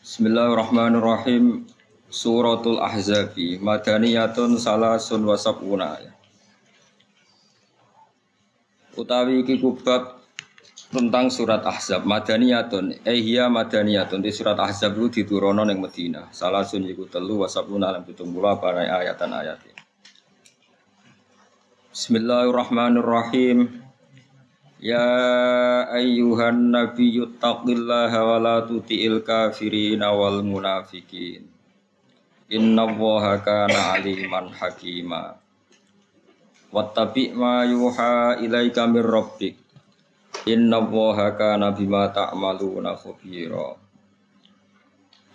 Bismillahirrahmanirrahim. Suratul Ahzabi madaniyatun salasun wa sab'una. Utawi iki kubab tentang surat Ahzab madaniyatun. Hiya madaniyatun. Di surat Ahzab itu diturunkan ning Madinah. Salasun iku telu wa sab'una lan 70 para ayatan ayat. Bismillahirrahmanirrahim. Ya ayyuhan nabiyyu taqillaha wa la tuti'il kafirina wal munafiqin. Innallaha kana aliman hakima. Wattabi' ma yuha ilaika mir rabbik. Innallaha kana bima ta'maluna khabira.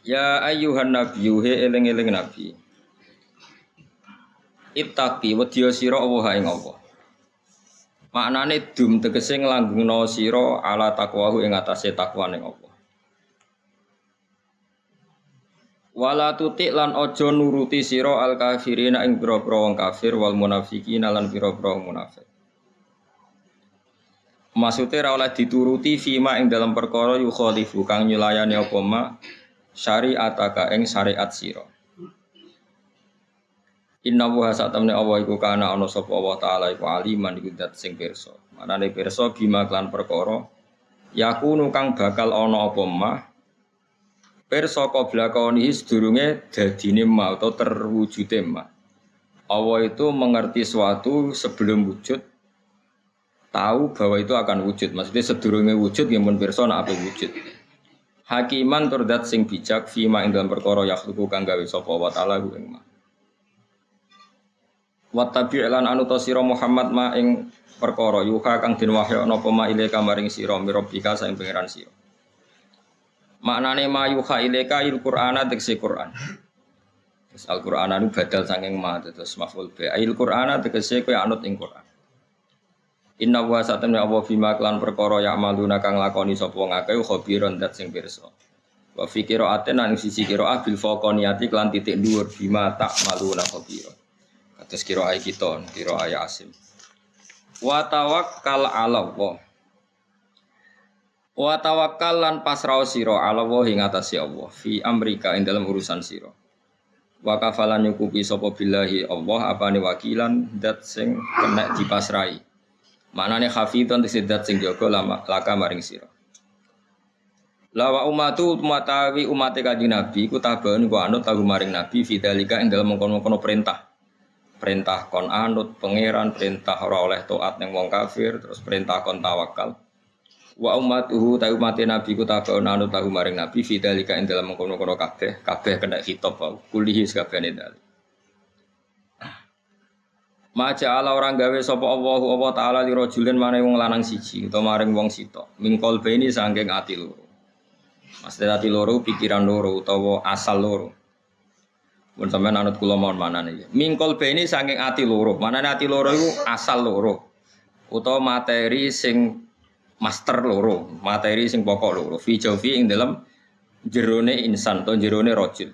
Ya ayyuhan nabiyyu he eling-eling nabi. Ittaqi wedya sira Allah ing Allah. Maknane dum tegese nglanggengno sira ala taqwahu ing atase takwane Allah. Wala tutik lan aja nuruti sira al kafirina ing pira-pira wong kafir wal munafiqina lan pira-pira munafik. Maksude ra oleh dituruti fima ing dalam perkara yukhalifu kang nyulayani apa ma syariataka ing syariat sira. Inna wa satamne Allah iku kana ana sapa Allah taala iku aliman iku zat sing pirsa. Manane pirsa bima klan perkara yakunu kang bakal ana apa mah pirsa qabla kauni sedurunge dadine ma atau terwujude ma. Allah itu mengerti suatu sebelum wujud, tahu bahwa itu akan wujud. Maksudnya sedurunge wujud ya mun pirsa nek ape wujud. Hakiman tur zat sing bijak fima ing dalam perkara yakhluqu kang gawe sapa Allah taala ing ma. Wattabi' lan anu ta sira Muhammad ma ing perkara yuha kang den wahyana apa ma ilaika maring sira mirabika saing pangeran sira. Maknane ma yuha ilaika il Qur'ana tegese Qur'an. Terus Al-Qur'an anu badal saking ma terus maf'ul bi. Il Qur'ana tegese kowe anut ing Qur'an. Inna wa satamna Allah bima klan perkara ya maluna kang lakoni sapa wong akeh khabiron dat sing pirsa. Wa fi qira'atin nang sisi qira'ah bil faqaniyati klan titik dhuwur bima tak maluna khabiron. Terus kira kita, kira ayat asim. Wa tawakkal 'ala Allah. Wa tawakkal lan pasrah sira 'ala Allah ing atase Allah fi amrika ing dalam urusan sira. Wa kafalan nyukupi sapa billahi Allah apane wakilan dat sing kena dipasrahi. Manane hafidhon tegese dat sing jaga laka maring sira. Lawa umatu matawi umate kanjeng Nabi ku tabaun ku anut tahu maring Nabi fidzalika ing dalam mengkono-kono perintah. Perintah kon anut pangeran, perintah ora oleh taat ning wong kafir, terus perintah kon tawakal. Wa ummatuhu ta umat Nabi ku tabaun anut tahu maring Nabi fidzalika ing dalam mengkono-kono kabeh kena khitab wae. Kulihi sakabehane dal. Maja ala orang gawe sapa Allah taala li rajulin mane wong lanang siji utawa maring wong sitok. Mingkol beni saking ati loro. Maksudnya ati loro pikiran loro utawa asal loro. Mun sampean anut kula mawon manane iki. Mingkol beni saking ati loro. Manane ati loro iku asal loro. Utawa materi sing master loro, materi sing pokok loro. Fi jawfi ing dalam jerone insan to jerone rajul.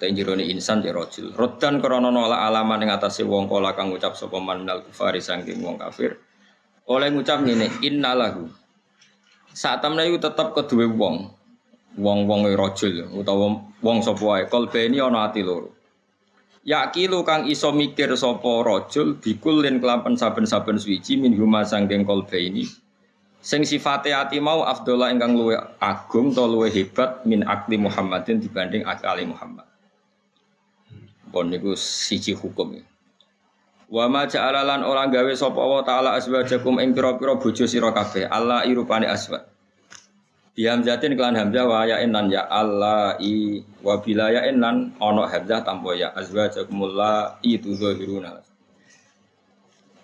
Te jerone insan ya rajul. Rodan krana nolak alaman ing atase wong kala kang ngucap sapa man minal kufari saking wong kafir. Oleh ngucap ngene, innalahu. Sak temne iku tetep keduwe wong. Wong-wong rajul utawa wong sapa wae kalbeni ana ati loro. Yakilu kang iso mikir sapa rajul bikulin kelapan saben-saben suwiji min huma sangking kalbeni. Sing sifate ati mau afdhala ingkang luwih agung to luwih hebat min akli Muhammadin dibanding akali Muhammad. Pon niku siji hukum. Wa ma ja'ala lan ora gawe sapa Allah taala azwajakum ing pira-pira bojo sira kabeh Allah irupane aswad. Bihamzatin kelan hamzah wa ya'in lan ya Allah I wa bila ya'in lan ana hamzah tanpa ya azwajakumul la tudzahiruna.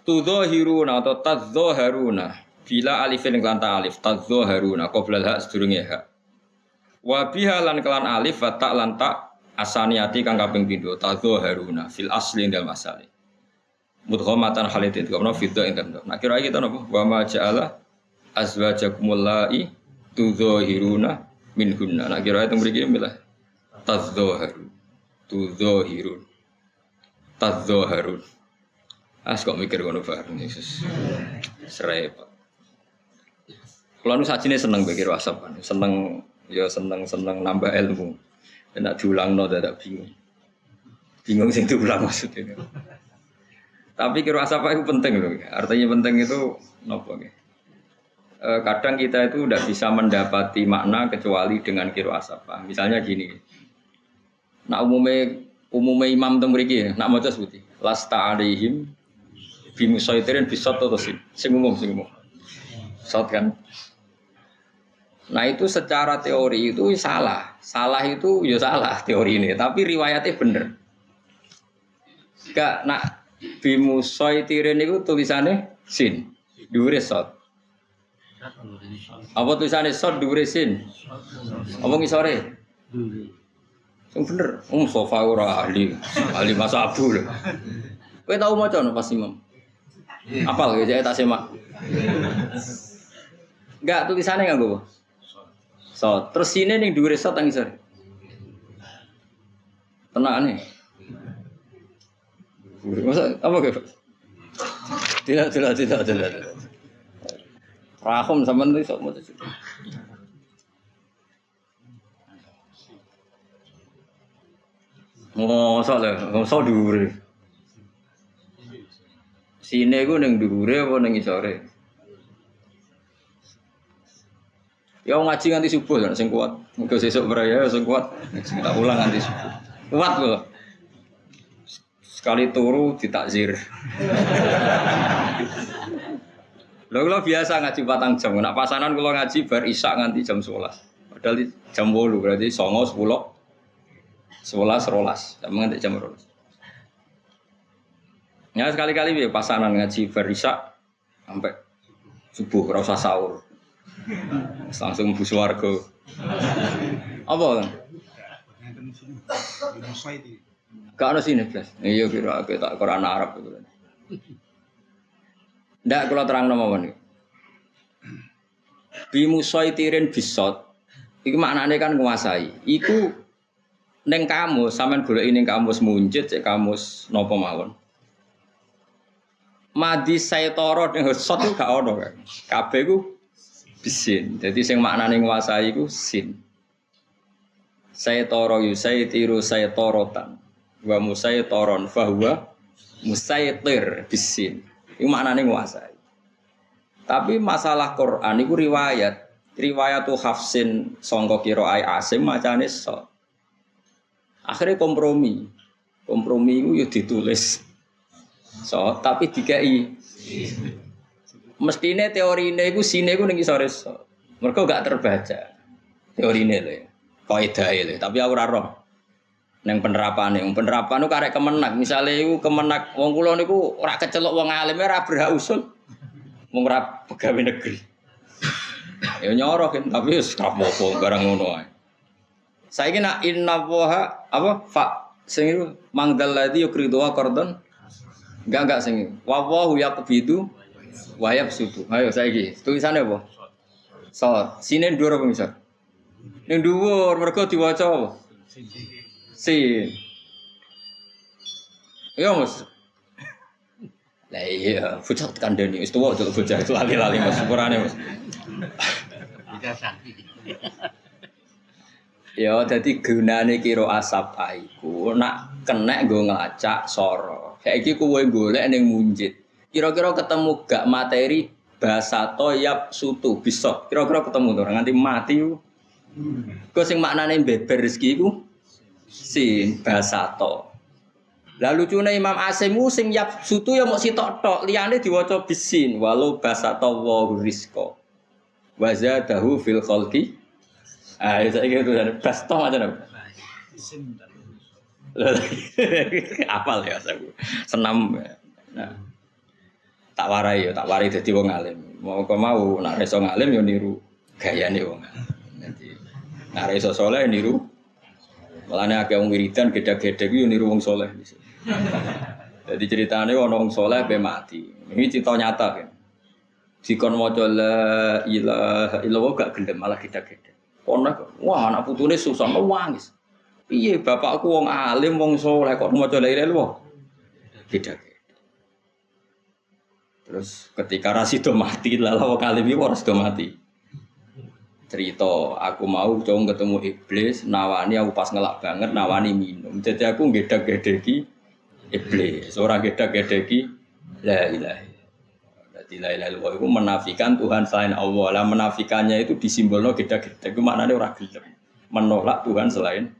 Tudzahiruna atau tadzaharuna bila alifin kelan ta alif tadzaharuna qabla ha sedurunge ha. Wa biha lan kelan alif wa ta lan ta asaniyati kang kaping pindho tadzaharuna fil asli dalam asali. Mudghamatan halitin kamna fidda ing dalam. Nah kira kita napa wa ma ja'ala azwajakumul la tudzahiruna minhunna. Nah kira itu mriki milah tadzaharu tudzahirun tadzaharun. Kok mikir ngono bareng Yesus. Serepot. Kulo nu sajine seneng mikir WhatsApp, seneng Ya seneng-seneng nambah ilmu. Nek diulangno dadak bingung. Bingung sing diulang maksudnya. Tapi kira asap itu penting loh. Artinya penting itu nopo nggih. Kadang kita itu tidak bisa mendapati makna kecuali dengan kiro asapa. Misalnya gini, nak umumnya imam teng mriki, nak maca sebuti, lasta alaihim bimusaitirin bisot atau sing umum. Sot kan. Nah itu secara teori itu salah itu ya salah teori ini, tapi riwayatnya bener. Gak nak bimusaitirin itu tulisannya sin, dhuwure sot. Apa tulisannya sod dhuwure sin? Apa ngisore? Sing bener. Sofa ora ahli masa abu lho. Kowe tau maca no pas imam? Apal ya tak semak. Enggak tulisannya nganggo apa? Sod. Terus sine ning dhuwure sod nang ngisore. Tenane. Masa apa kowe? Tidak. Rahum sampean itu sok maca. Mosok dhuwure. Sine iku ning dhuwure apa ning isore? Ya ngaji nganti subuh kan sing kuat. Muga sesuk beraya sing kuat. Tak ulang nganti subuh. Kuat kok. Sekali turu ditakzir. Lha kula biasa ngaji 4 jam. Nek pasanan kula ngaji bar isya nganti jam 11. Padahal jam 8 berarti 09.00 10 11 12 sampai nganti jam 12. Ya sekali-kali piye pasanan ngaji bar isya sampai subuh ora usah sahur. Langsung mlebu swarga. Apa kan? Gak ada sini plus. Iya kira tak Quran Arab itu. Ndak kula terangno mawon iki. Bimusaitirin bisot. Iku maknane kan nguasai. Iku ning kamus sampean goleki ning kamus munjid cek kamus napa mawon. Madi saitara ning sot iku gak ono kan. Kabeh iku bisin. Dadi sing maknane nguasai iku sin. Saitara yusaitiru saitorotan. Wa musaitoron fahuwa musaitir bisin. Itu maknanya nguasai. Tapi masalah Quran itu riwayat tuh Hafsin sangka qiraah Asim macane sok. Akhirnya kompromi itu ya ditulis sok tapi dikai. Mestine teorine iku sine iku ning isore sok. Mergo gak terbaca. Teorine lho. Kaidahe lho, tapi aku ora roh. Neng penerapan itu karek kemenak. Misalnya itu kemenak, wong kula niku ora kecelok wong alim ora berhak usul, wong ora pegawai negeri. Ya nyoroh kan, tapi wis apa-apa barang ngono ae. Saiki nak inna waha apa fa sing iku mangdal ladzi yukridu qardon. Enggak sing wa wahu yaqbidu wa yabsutu. Ayo saiki tulisane apa? So, sine dhuwur apa misal? Ning dhuwur mergo diwaca apa? Sin. Iya Mas. Lah iya, bocah kandhani wis tuwa aja bocah itu lali-lali Mas sepurane Mas. Ya dadi gunane kira asap iku nak kenek nggo nglacak sora. Saiki kowe golek ning munjid. Kira-kira ketemu gak materi basa toyab sutu bisa. Kira-kira ketemu to nganti mati ku. Kok sing maknane beber rezeki iku sin basato. Lalu lucune Imam Asim sing yap sutu ya mok sitok tok, liyane diwaca bisin walau basato wa rizqa. Wa zadahu fil khalqi. Ah itu iki tuh basto macam apa? Bisin. Apal ya aku. Senam. Nah. Tak warai dadi wong alim. Mau nak reso ngalim yo niru gayane wong alim. Dadi nak reso saleh niru. Malane akeh wong wiridan gedhe-gedhe ku yo niru wong saleh. Jadi ceritane ana wong saleh pe mati. Ini cerita nyata kan. Dikon maca la ilaha illallah gak gelem malah gedhe-gedhe. Ono wah anak putune susah nangis. Piye bapakku wong alim wong saleh kok maca la ilaha illallah. Gedhe-gedhe. Terus ketika Rasido mati lalu wong alim iki ora sido mati. cerita, aku mau cung ketemu iblis, nawani aku pas ngelak banget, nawani minum. Jadi aku gedak-gedeki iblis, ora gedak-gedeki la ilaha illallah. Jadi la ilaha illallah itu menafikan Tuhan selain Allah. Lah menafikannya itu disimbolno gedak-gedek. Itu maknane ora gelem. Menolak Tuhan selain.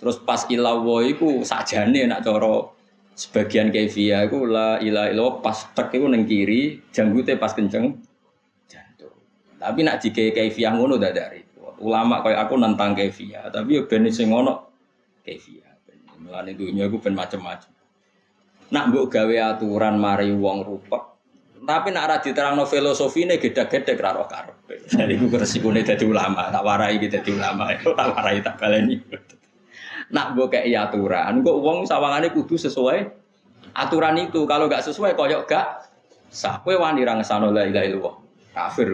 Terus pas illallah iku sakjane nak cara sebagian kaifiyah iku la ilaha illallah pas tek iku ning kiri, janggute pas kenceng jantung. Tapi nak dike kaifiyah ngono dadari. Ulama kaya aku nentang kaifiyah, tapi yo ben sing ngono kaifiyah. Mulane dunya iku ben macam-macam. Nak mbok gawe aturan mari wong rupek. Tapi nak ora diterangno filosofine gedak-gedek ra roh karepe. Jadi iku resikone dadi ulama, tak warai iki dadi ulama, tak warai tak baleni. Nak mbok kei aturan, kok wong sawangane kudu sesuai aturan itu. Kalau enggak sesuai koyok gak sah. Kowe wani ra ngesano la ilaha illallah. Kafir.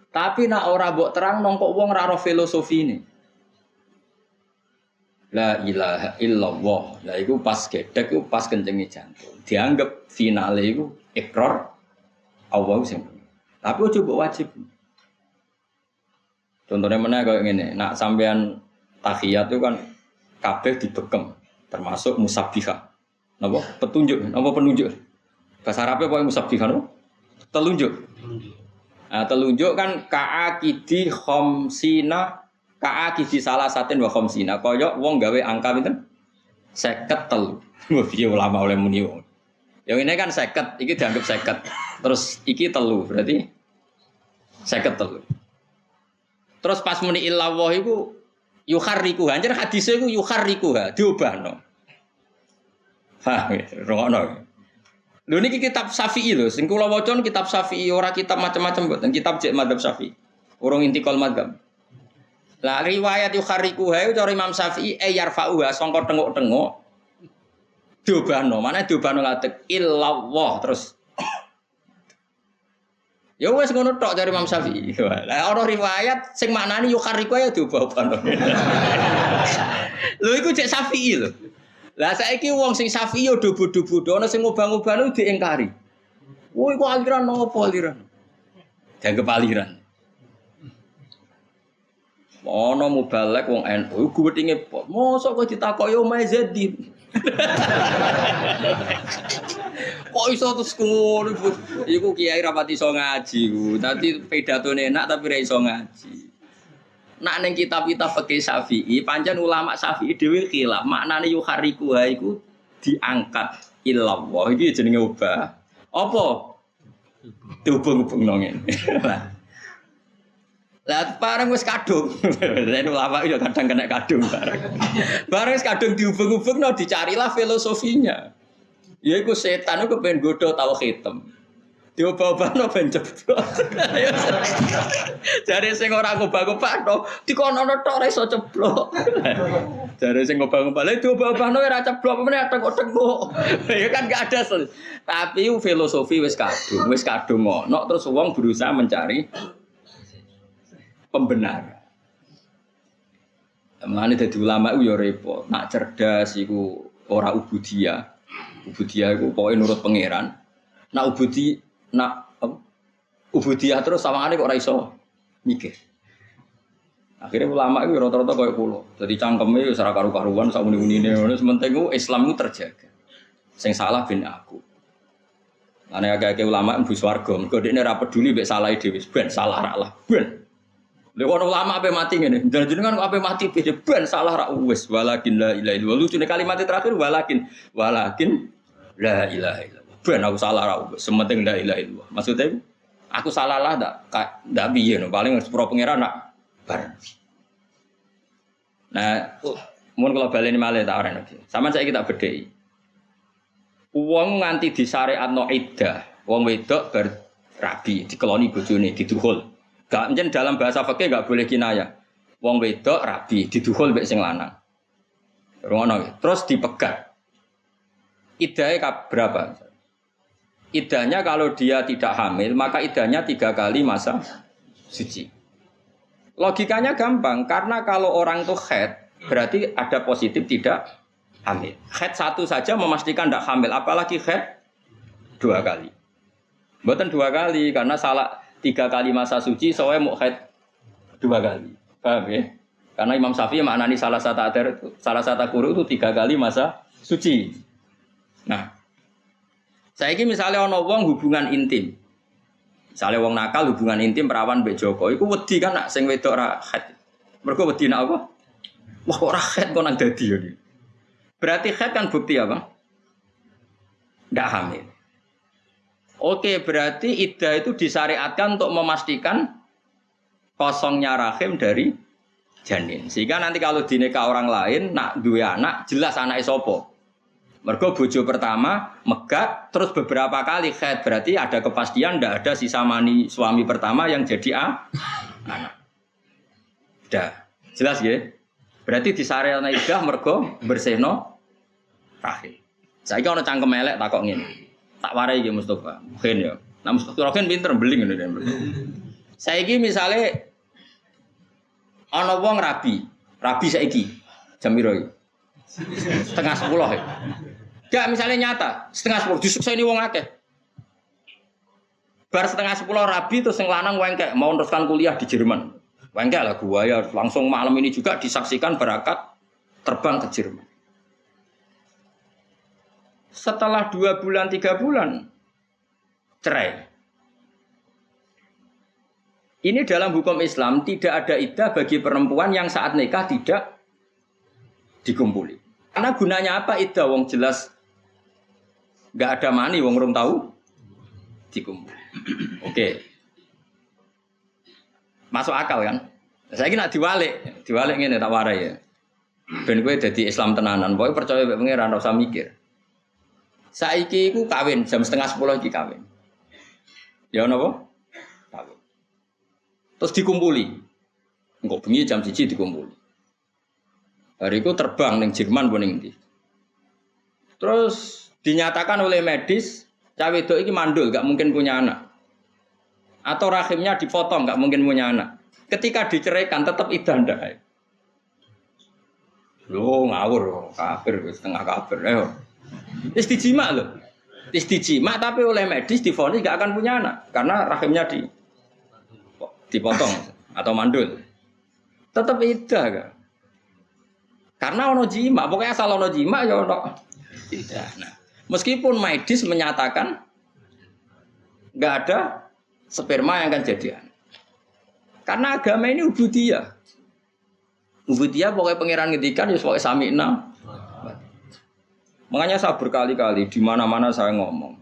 Tapi nak ora mbok terangno kok wong ra roh filosofine. La ilaha illallah. Lah iku pas gedek iku pas kencenge jantung. Dianggap finale iku ikrar Allah sing. Tapi ojo mbok wajib. Contohnya mana kayak ngene, nak sampean tahiyat itu kan kabeh dibekem, termasuk musabbihah. Napa? Petunjuk, napa penunjuk? Bahasa Arabnya apa musabbihah no? Telunjuk. Nah, telunjuk kan ka'akidi khamsina ka'akidi salah satin wa khamsina. Kaya wong gawe angka pinten? 53. Piye ulama oleh muni wong. Yang ini kan 50, iki dianggap 50. Terus iki telu, berarti 53. Terus pas muni illallah iku yukharriku. Anjir hadise iku yukharriku, diubahno. Hah, rono. Lho niki kitab Syafi'i lho, sing kula waca kitab Syafi'i ora kitab macam-macam mboten, kitab jek madzhab Syafi'i. Urung intikal madzhab. Lah riwayat yukharriku hae cara Imam Syafi'i yarfa'u sangka tenguk-tenguk diubahno. Mana diubahno latek illallah terus. Ya wis ngono tok dari Imam Syafi'i. Lah ana riwayat sing maknani yukharriku ya diubah-ubahno. Lho iku cek Syafi'i lho. Lah saiki wong sing Syafi'i yo bodho-bodho ana sing ngubah-ngubahno diingkari. Woi iku aliran opo aliran? Dianggep aliran. Ana mubalek wong NU guwetinge pot. Mosok kok ditakoki omahe Zadin. Kok iso terus ngono iku kiai rapati iso ngaji ku. Dadi pidatone enak tapi ora iso ngaji. Nak ning kitab-kitab fikih Syafi'i, pancen ulama Syafi'i dhewe khilaf. Maknane yukhariku iku diangkat illallah iki jenenge ubah. Apa? Dihubung-hubungno ngene. Lah bareng wis kadung. Nek ulama yo kadang kena kadung bareng. Bareng wis kadung dihubung-hubungno dicarilah filosofinya. Ya iku setan iku pengen godho tauhidem. Diobah-obahno ben jeblok. Jare sing ora ngobah-obahno dikono tok ora iso ceblok. Jare sing ngobah-obah lha diobah-obahno ora ceblok meneh tengok-tengok. Ya kan gak ada. Tapi filosofi wis kadung ono terus wong berusaha mencari pembenar. Mane dadi ulama iku ya repot. Nak cerdas iku ora ubudiyah. Ubudiyah iku pokoke nurut pangeran. Nak ubudiyah terus sawangane kok ora iso mikir. Akhirnya ulama itu rata-rata kayak pulau. Jadi cangkemnya wis ora karu-karuan sak muni-munine ngono sementing ku Islam itu terjaga. Sing salah ben aku. Ane agak-agak ulama mlebu swarga, mergo dekne ora peduli mek salahe dhewe, ben salah ra lah, ben. Lha ono ulama ape mati ngene, jenengan kok ape mati ben salah ra wis walakin la ilaha illallah. Lucune kalimat terakhir walakin la ilaha illallah. Ben aku salah ra wis, sementing la ilaha illallah. Maksudnya aku salah lah ndak piye no, paling sepuro pangeran nak bar. Nah, mun kula baleni malih tak arene. Sampeyan saiki tak bedheki. Wong nganti disyariatno iddah, wong wedok bar rabi, dikeloni bojone, diduhul. Gak njen dalam bahasa fikih gak boleh kinayah. Wong wedok rabi, diduhul mek sing lanang. Ngono. Terus dipegat. Iddahnya berapa? Iddahnya kalau dia tidak hamil, maka iddahnya 3 kali masa suci. Logikanya gampang, karena kalau orang itu haid, berarti ada positif tidak hamil. Haid 1 saja memastikan tidak hamil, apalagi haid 2 kali. Bukan 2 kali, karena 3 kali masa suci, soalnya mau haid 2 kali. Paham ya? Karena Imam Syafi'i maknani salah satu kuru itu 3 kali masa suci. Nah, saiki misalnya ana wong hubungan intim. Misalnya wong nakal hubungan intim perawan mbek Joko, iku wedi kan nak sing wedok ra haid. Mergo wedi nak apa? Wah kok ra haid kok nang dadi ya. Berarti haid kan bukti apa? Ndak hamil. Oke, berarti iddah itu disyariatkan untuk memastikan kosongnya rahim dari janin. Sehingga nanti kalau dinikah orang lain, nak dua anak, jelas anaknya sopo. Mergo bojo pertama megat, terus beberapa kali haid. Berarti ada kepastian, ndak ada sisa mani suami pertama yang jadi anak. Udah, jelas ya? Berarti disyariatkan iddah mergo bersihno rahim. Saiki ana cangkem elek takok ngene. Tak warai iki Mustofa. Mungkin ya. Nah Mustofa kan pinter beling ngene. Saiki misale ana wong rabi saiki jam piro iki? 9:30 ya. Gak misalnya nyata 9:30 disukseni wong akeh. Bar 9:30 rabi terus sing lanang wengkek mau teruskan kuliah di Jerman. Wengkek lah gua ya langsung malam ini juga disaksikan berangkat terbang ke Jerman. Setelah 2 bulan 3 bulan cerai. Ini dalam hukum Islam tidak ada iddah bagi perempuan yang saat nikah tidak dikumpuli. Karena gunanya apa iddah? Wong jelas nggak ada mani, wong rum tahu dikumpuli. Oke, masuk akal kan? Saya kira diwalik ini tak warai ya. Ben gue jadi Islam tenanan, boy percaya be pangeran ora usah mikir. Saiki iku kawin jam 9:30 iki kawin. Ya napa? Kawin. Terus dikumpuli. Engko bengi jam 1 dikumpuli. Hari itu terbang ning Jerman apa ning ndi. Terus dinyatakan oleh medis cah wedok iki mandul, enggak mungkin punya anak. Atau rahimnya dipotong, enggak mungkin punya anak. Ketika diceraikan tetap iddah ndak. Loh ngawur, kafir setengah kafir. Ayo. Istijima loh. Istijima tapi oleh medis divonis gak akan punya anak karena rahimnya dipotong atau mandul. Tetap iddah kan. Karena ono jima, pokoknya asal ono jima ya ono iddah. Nah, meskipun medis menyatakan gak ada sperma yang akan jadi anak. Karena agama ini ubudiyah. Ubudiyah pokoknya pangeran ngedikan ya pokoknya sami'na. Makanya saya berkali-kali di mana-mana saya ngomong.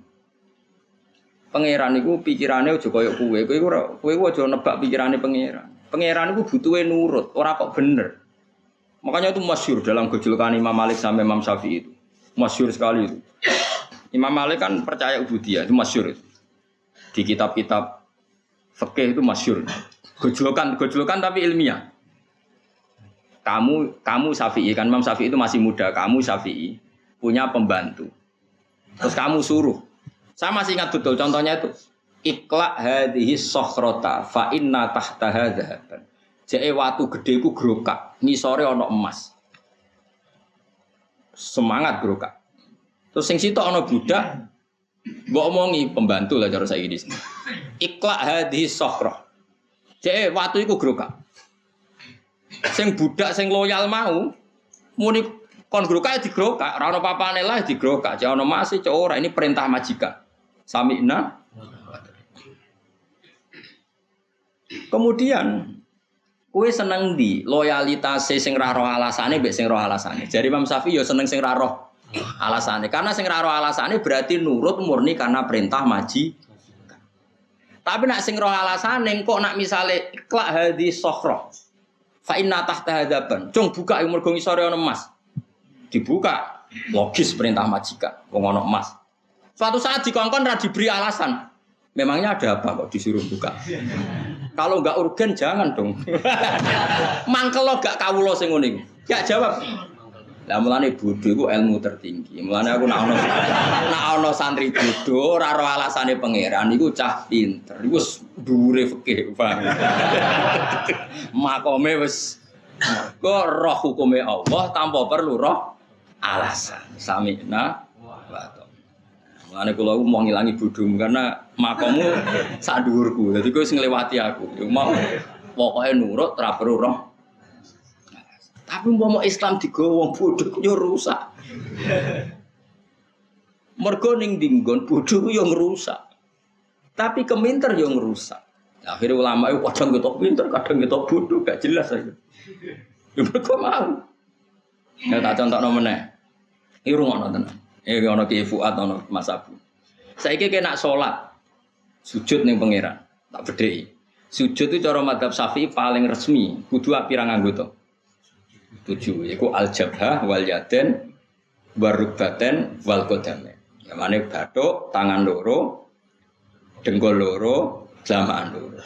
Pangeran itu pikirannya aja koyo kowe aja nebak pikirannya pangeran. Pangeran itu butuhe nurut, ora kok bener. Makanya itu masyhur dalam gejolokan Imam Malik sampai Imam Syafi'i itu. Masyhur sekali itu. Imam Malik kan percaya ubudiyah, itu masyhur itu. Di kitab-kitab fikih itu masyhur. Gejolokan tapi ilmiah. Kamu Syafi'i kan Imam Syafi'i itu masih muda, kamu Syafi'i punya pembantu. Terus kamu suruh. Saya masih ingat betul contohnya itu. Iqla hadhihi sokhrota fa inna tahtaha dhahaban. Jeke watu gedhe ku grokak, ngisore ana emas. Semangat grokak. Terus sing sitok ana budak, mbok omongi pembantu lah cara saiki di sini. Iqla hadhihi sokhra. Jeke watu iku grokak. Sing budak sing loyal mau muni kon grokak digrokak, ora ono papane lah digrokak. Jek ono masih cok ora ini perintah majikan. Sami'na. Kemudian kowe seneng di loyalitas sing ra roh alasane mbek sing roh alasane. Jare Imam Syafi'i ya seneng sing ra roh alasane. Karena sing ra roh alasane berarti nurut murni karena perintah maji. Tapi nak sing roh alasane kok nak misale iklak hadis sokhra. Fa inna tahta hadaban. Cung buka yang mergo ngisore ana emas. Dibuka. Logis perintah majikan wong ana emas. Suatu saat dikongkon ra diberi alasan. Memangnya ada apa kok disuruh buka? Kalau enggak urgen jangan dong. Mangkel lo gak kawula sing ngene. Gak jawab. Lah mulane bodho iku ilmu tertinggi. Mulane aku nak ana santri bodho ora ro alasane pangeran iku cah pinter. Iku wis dhuwure fikih, Pak. Makome wis kok roh hukume Allah tanpa perlu roh alasan. Sami'na wa ta'na. Mulane kula mau ngilangi bodhomu karena makommu sak dhuwurku. Dadi kowe sing nglewati aku. Ya mau pokoke nurut ra perlu roh. Tapi umpama Islam digawa wong bodho yo rusak. Mergo ning dinggon bodho yo ngrusak. Tapi keminter yo ngrusak. Akhirnya ulama itu kadang ketok pinter, kadang ketok bodoh, gak jelas aja. Ya mergo mau. Ya tak contohno meneh. Iki rungono tenan. Iki ana Ki Fuad ana Mas Abu. Saiki kena salat sujud ning pangeran. Tak bedheki. Sujud itu cara madzhab Syafi'i paling resmi, kudu pirang anggota. 7 yaiku al-jabhah wal yaden warukbaten wal qadamain. Ya mane bathuk, tangan loro, dengkul loro, jamaah loro.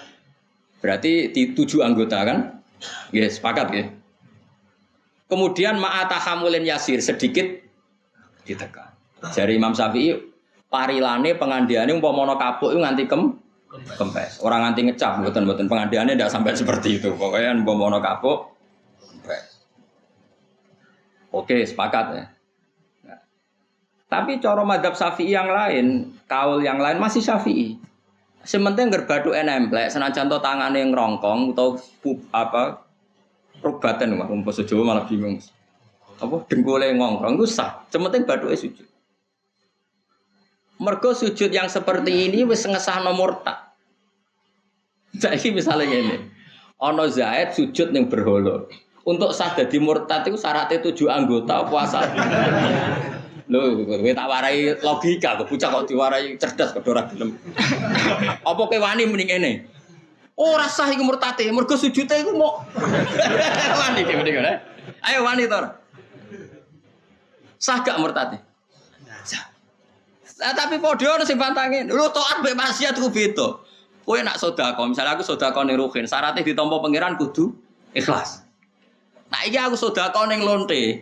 Berarti di 7 anggota kan? Nggih, sepakat nggih. Kemudian ma'atahamulin yasir sedikit ditekan. Jari Imam Syafi'i parilane pengandiane umpama ana kapuk iku nganti kempes. Orang nganti ngecap mboten pengandiane ndak sampai seperti itu. Pokoknya umpama ana kapuk kempes. Oke, sepakat ya. Nah, tapi cara madzhab Syafi'i yang lain, kaul yang lain masih Syafi'i. Sementing gerbadu nemplek, senajan to tangane ngrongkong atau apa rubatan mah wong basa Jawa malah bingung. Apa dengkule ngongkrong ku sah, sementing bathuke sujud. Mergo sujud yang seperti ini wis ngesahno murtad. Saiki misale ngene. Ana Zaid sujud ning berhala. Untuk sah dadi murtad itu syaratnya 7 anggota puasa. Lho, kowe tak warai logika, kok bocah kok diwarai cerdas kok ora gelem. Apa kowe wani mending ngene? Ora sah iku murtate, mergo sujude iku mok. Wani iki mending ngene. Ayo wani to. Sah gak murtate? Sah. Nah, tapi padha ono sing bantange. Lho taat mbek maksiat ku beda. Kowe nak sedekah, misalnya aku sedekah ning ruhin, syaratnya ditampa pangeran kudu ikhlas. Nah iki aku sedekah ning lonte.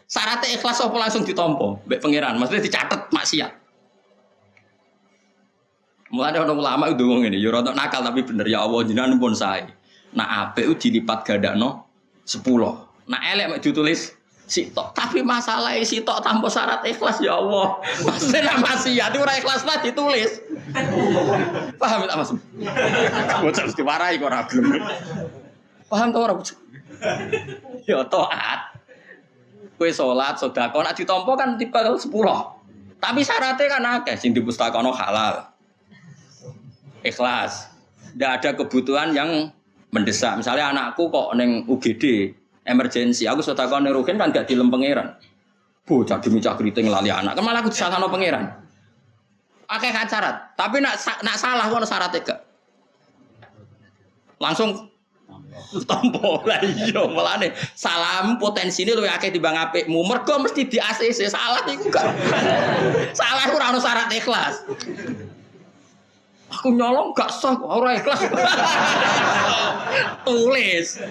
Syaratnya ikhlas apa langsung ditampa mbek pangeran? Maksudnya dicatet maksiat. Mulane ana ulama itu ngomong ngene, ya ora nakal tapi bener ya Allah jenengan pun sae. Nak apik ku dilipat gandakno 10. Nak elek mek ditulis sitok. Tapi masalahnya sitok tanpa syarat ikhlas ya Allah. Maksudnya maksiat ora ikhlas lah ditulis. Paham tak Mas? Bocah mesti warai kok ora gelem. Paham ta ora? Ya taat. Kowe salat, sedekah nek ditampa kan tiba 10. Tapi syaratnya kan akeh sing dipustakono halal. Ikhlas. Ndak ada kebutuhan yang mendesak. Misalnya anakku kok ning UGD emergensi, aku sedekah ning ruhin kan gak dilem pangeran. Bocah dimicah kriting lali anak. Kan malah aku disalahno pangeran. Akeh kan syarat. Tapi nak salah ono syaratnya gak. Langsung tompo lah iya mulane salam potensine luwih akeh timbang apikmu mergo mesti di ACC salah iku gak salah ora ono syarat ikhlas aku nyolong gak sah ora ikhlas tulis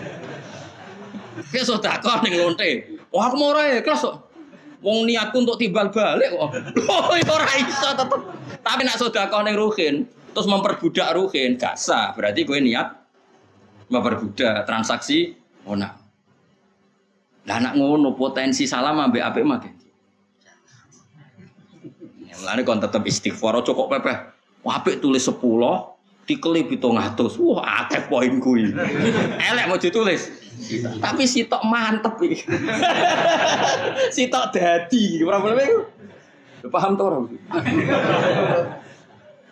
ke sedekah ning lonte wah aku mau ora ikhlas kok wong niatku untuk timbal balik kok ora iso tetep tapi nak sedekah ning ruhin terus memperbudak ruhin gak sah berarti kowe niat memperbudak transaksi ona. Lah anak ngono potensi salah ambek apik mah. Ya mulane kon tetep istighfar aja kok pepeh. Apik tulis 10, dikelip 700. Wah, akeh poin kuwi. Elek mau ditulis. Tapi sitok mantep iki. Sitok dadi, ora boleh iku. Paham to ora?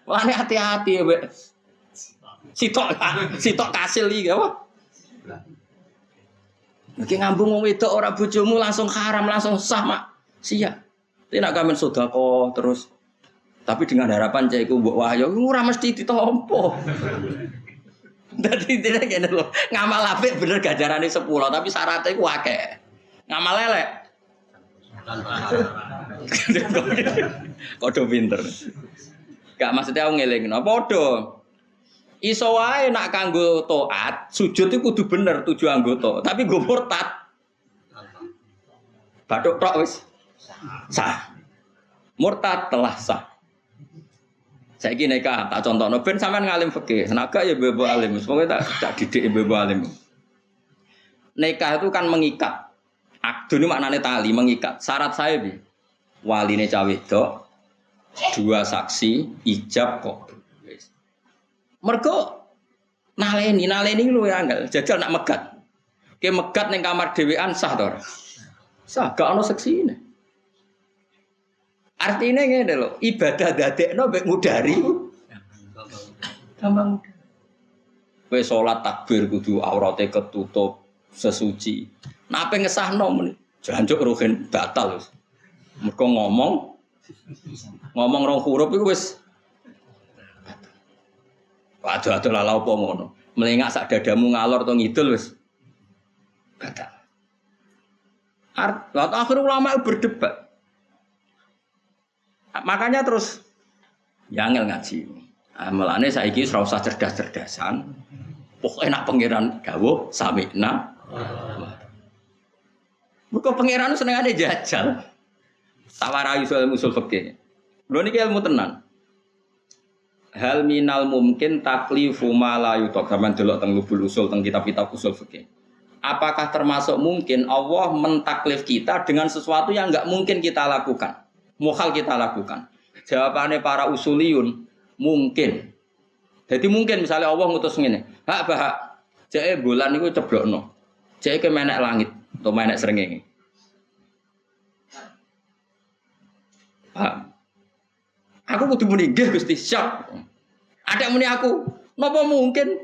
Mulane hati-hati ya, Mbak. Sitok kasil iki apa? Nek ngambung wong wedok ora bojomu langsung haram langsung sah mak. Sia. Tidak kamen sedekah terus. Tapi dengan harapan cah iku mbok wahyu ora mesti ditampa. Dadi dene kene lho. Ngamal apik bener ganjarane 10 tapi syaratnya iku akeh. Ngamal elek. Kodho pinter. Gak maksudnya aku ngelingno padha. Iso wae nak kanggo taat, sujud itu kudu bener 7 anggota, tapi nggo murtad. Bathuk tok wis sah. Murtad telah sah. Saiki nikah tak contohno ben sampean ngalim fikih, senaga ya bebo alim, pokoke tak didik bebo alim. Nikah itu kan mengikat. Akdun itu maknane tali, mengikat. Syarat saya piye? Waline cah wedok Dua saksi ijab kabul. Wis. Mergo naleni lu ya angel. Jajal nak megat. Ki megat ning kamar dhewean sah to ora? Sah, gak ono seksine. Artinya ngene lho, ibadah dadekno mek ngudari. Gampang. Kowe salat takbir kudu aurate ketutup, sesuci. Nah ape ngesahno men jancuk ruhin batal wis. Mergo ngomong rong huruf iku wis waduh lala apa ngono. Melengak sak dadamu ngalor to ngidul wis batal. Akhir ulama berdebat. Makanya terus ya angel ngaji. Mulane saiki ora usah cerdas-cerdasan. Pokoke nak pangeran dawuh sami'na. Mergo pangeran senengane jajal. Tawarai soal usul fikih. Lho niki ilmu tenan. Hal minal mungkin taklifu ma la yutok. Sampeyan delok teng lubul usul teng kitab-kitab usul fikih. Apakah termasuk mungkin Allah mentaklif kita dengan sesuatu yang enggak mungkin kita lakukan? Mukhal kita lakukan. Jawabannya para usuliyun mungkin. Jadi mungkin misalnya Allah ngutus ngene, hak bahak, jeke bulan niku ceblokno. Jeke menek langit atau menek srengenge. Paham? Aku kudu muni nggih Gusti, siap. Ada muni aku, napa mungkin?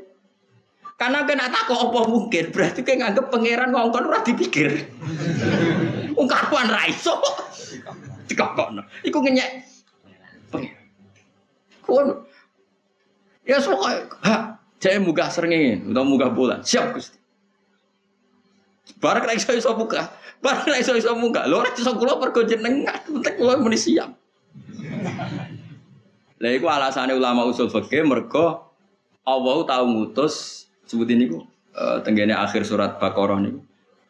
Karena kena takok apa mungkin, berarti kowe nganggep pangeran ngongkon ora dipikir. Wong karuan ra iso. Dikokno. Iku ngenyek. Pangeran. Kon ya sok ha, jek munggah srengenge utawa munggah bulan. Siap Gusti. Bareng nek iso buka. Bareng nek iso munggah. Lho ora iso kula pergo jenengan, penting kula muni siap. Lha iku alasane ulama usul fikih mergo Allah tau ngutus sebutin niku tenggene akhir surat Baqarah niku.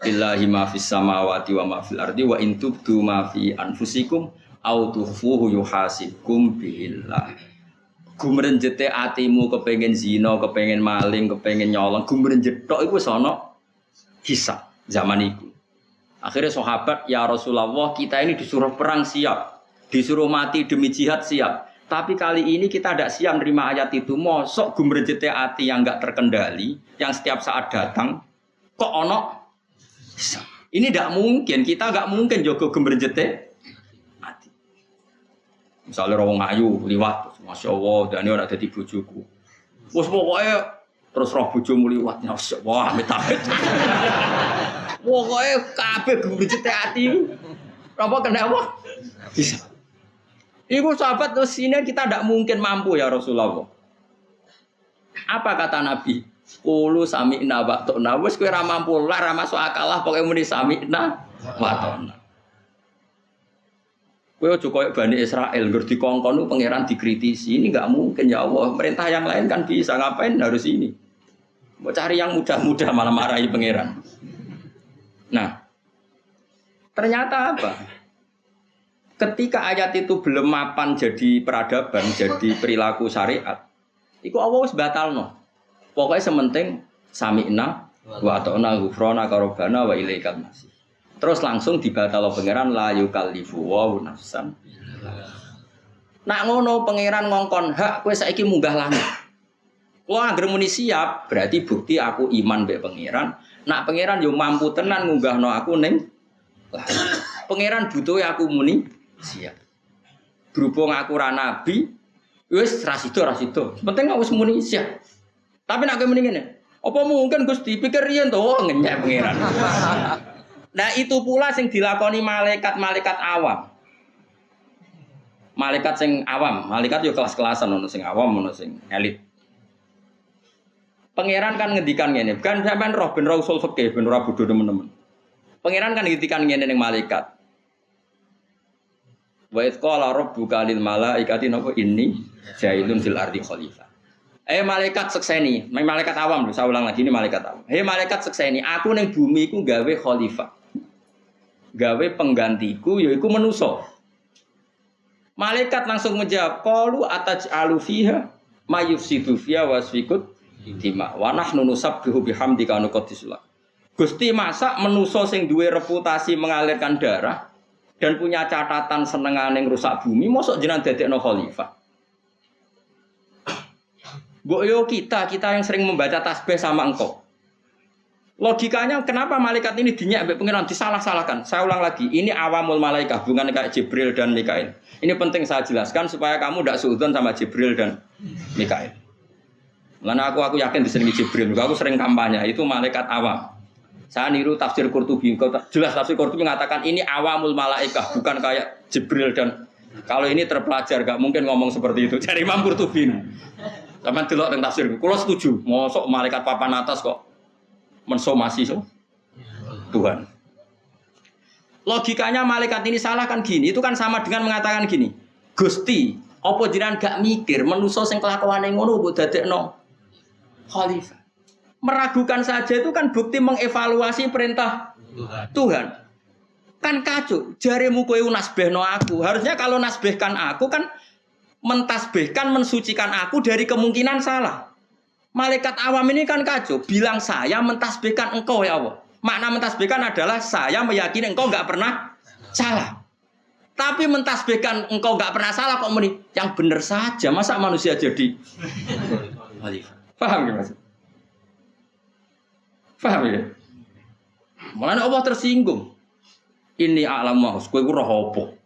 Billahi ma fis samawati wa ma fil ardi wa in tubdu ma fi anfusikum aw tukhfuhu yuhasibkum billah. Gumrenjete atimu kepengin zina, kepengin maling, kepengin nyolong, gumrenjet tok iku wis ana hisab zaman iku. Akhirnya sahabat, ya Rasulullah, kita ini disuruh perang siap, disuruh mati demi jihad siap. Tapi kali ini kita tidak siap menerima ayat itu. Mosok gumrejete hati yang enggak terkendali, yang setiap saat datang, kok ono? Ini tidak mungkin. Kita enggak mungkin jogo gumrejete hati. Misalnya orang ayu liwat, masya Allah, dan ini orang jadi bojoku. Wes pokoknya terus roh bojomu liwat, masya Allah, amit-amit. Pokoknya kabeh gumrejete hati. Apa kenapa? Bisa. Ibu sahabat terus ini kita tidak mungkin mampu ya Rasulullah. Apa kata Nabi? Qulu sami'na wa ta'na. Wis kowe ra mampu lah, ra masuk akal lah pokoke muni sami'na wa ta'na. Kowe aja koyo Bani Israil ngger dikongkon pangeran dikritisi. Ini enggak mungkin ya Allah. Perintah yang lain kan bisa, ngapain harus ini? Mau cari yang mudah-mudah malah marahi pangeran. Nah, ternyata apa? Ketika ayat itu belum mapan jadi peradaban, jadi perilaku syariat, itu Allah wis batalno. Pokoknya sementing sami'na wa ata'na ghufrana karobana wa ilaikal masih. Terus langsung dibatalo pangeran la yukallifu wa nafsan. Nak ngono pangeran ngongkon hak kowe saiki munggah langit. Wah, anggere muni siap, berarti bukti aku iman mbek pangeran. Nak pangeran yo mampu tenan ngunggahno aku ning langit. Pangeran butuh aku muni siap. Berhubung aku ra nabi, wis ra sida. Penting aku wis muni siap. Tapi nek muni ngene, apa mungkin Gusti pikir riyen to ngenyek pangeran. Nah itu pula sing dilakoni malaikat-malaikat awam. Malaikat sing awam, malaikat yo kelas-kelasan ono sing awam, ono sing elit. Pangeran kan ngendikan ngene, kan sampean roh ben usul fikih ben ora bodho teman-teman. Pangeran kan ngendikan ngene ning malaikat. Wa idz qala rabbuka lil malaikati napa inni jailun fil ardi khalifah. Malaikat sekseni, malaikat awam lho, saya ulang lagi ini malaikat awam. Malaikat sekseni, aku ning bumi iku gawe khalifah. Gawe penggantiku yaiku manusa. Malaikat langsung menjawab, qalu ataj'alu fiha may yufsidu fiha wasfikut dima wa nahnu nusabbihu bihamdika nuqaddis lak. Gusti masa manusa sing duwe reputasi mengalirkan darah dan punya catatan senengane rusak bumi, mosok jenengan dadekno khalifah. Mbok yo kita yang sering membaca tasbih sama engkau. Logikanya kenapa malaikat ini dinyak mbek pengiran disalah-salahkan? Saya ulang lagi, ini awamul malaikat bukan kayak Jibril dan Mikail. Ini penting saya jelaskan supaya kamu tidak suudzon sama Jibril dan Mikail. Karena aku yakin disini Jibril, aku sering kampanye itu malaikat awam. Saya niru tafsir Qurtubi, jelas tafsir Qurtubi mengatakan ini awamul malaikat bukan kayak Jibril dan kalau ini terpelajar gak mungkin ngomong seperti itu. Cari Imam Qurtubi. Sama delok teng tafsir. Kulo setuju, mosok malaikat papan atas kok mensomasi Tuhan. Logikanya malaikat ini salah kan gini, itu kan sama dengan mengatakan gini. Gusti, apa jenengan gak mikir manusa sing kelakuane ngono mbok dadekno khalifah. Meragukan saja itu kan bukti mengevaluasi perintah Tuhan. Kan kacau, jarimu kowe nasbihno aku. Harusnya kalau nasbihkan aku kan mentasbihkan, mensucikan aku dari kemungkinan salah. Malaikat awam ini kan kacau, bilang saya mentasbihkan engkau ya Allah. Makna mentasbihkan adalah saya meyakini engkau enggak pernah salah. Tapi mentasbihkan engkau enggak pernah salah kok meni yang benar saja. Masa manusia jadi khalifah? Paham ya Mas? Paham ya? Mulane Allah tersinggung. Ini alam mahus, kowe ku roh apa?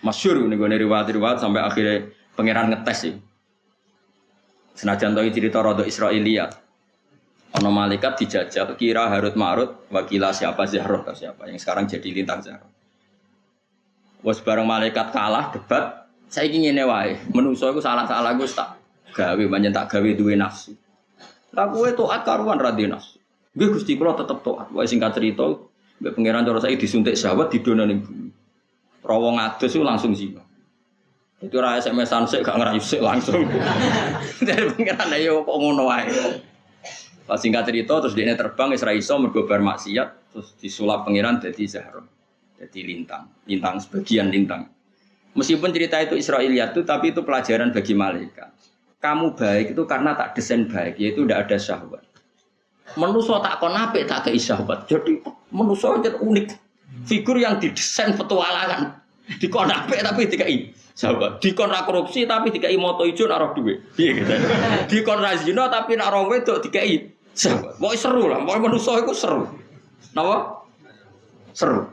Masyhur niku riwayat-riwayat sampai akhirnya pangeran ngetes sih. Senajan tahu cerita rodo Israiliyat. Ono malaikat dijajal kira Harut Marut wakila siapa Zahroh siapa yang sekarang jadi lintang Zahroh. Wes bareng malaikat kalah debat, saiki ngene wae. Menungso iku salah-salah Gus tak gawe pancen tak gawe duwe nafsu. Lah kowe taat karuan ra duwe nafsu. Nggih Gusti kula tetep taat. Wae singkat cerita mbek pangeran cara saiki disuntik syahwat didono ning bumi. Rawa ngadus iku langsung zina. Itu ora SMS-an sik gak ngerayu sik langsung. Dari pangeran ayo kok ngono wae. Pas singkat cerita terus dia terbang wis ra iso mergo bar maksiat terus disulap pangeran dadi Zahra. Dadi lintang sebagian lintang. Meskipun cerita itu Israiliyat itu tapi itu pelajaran bagi malaikat. Kamu baik itu karena tak desain baik yaitu tidak ada syahwat. Manusia tak kon apik tak kei syahwat. Jadi manusia itu unik. Figur yang didesain petualangan. Dikon apik tapi dikai sahabat. Dikon ra korupsi tapi dikai moto ijo nak roh dhuwit. Piye gitu. Dikon ra zina tapi nak roh wedok dikai sahabat. Pokoke seru lah, pokoke manusa iku seru. Napa? Seru.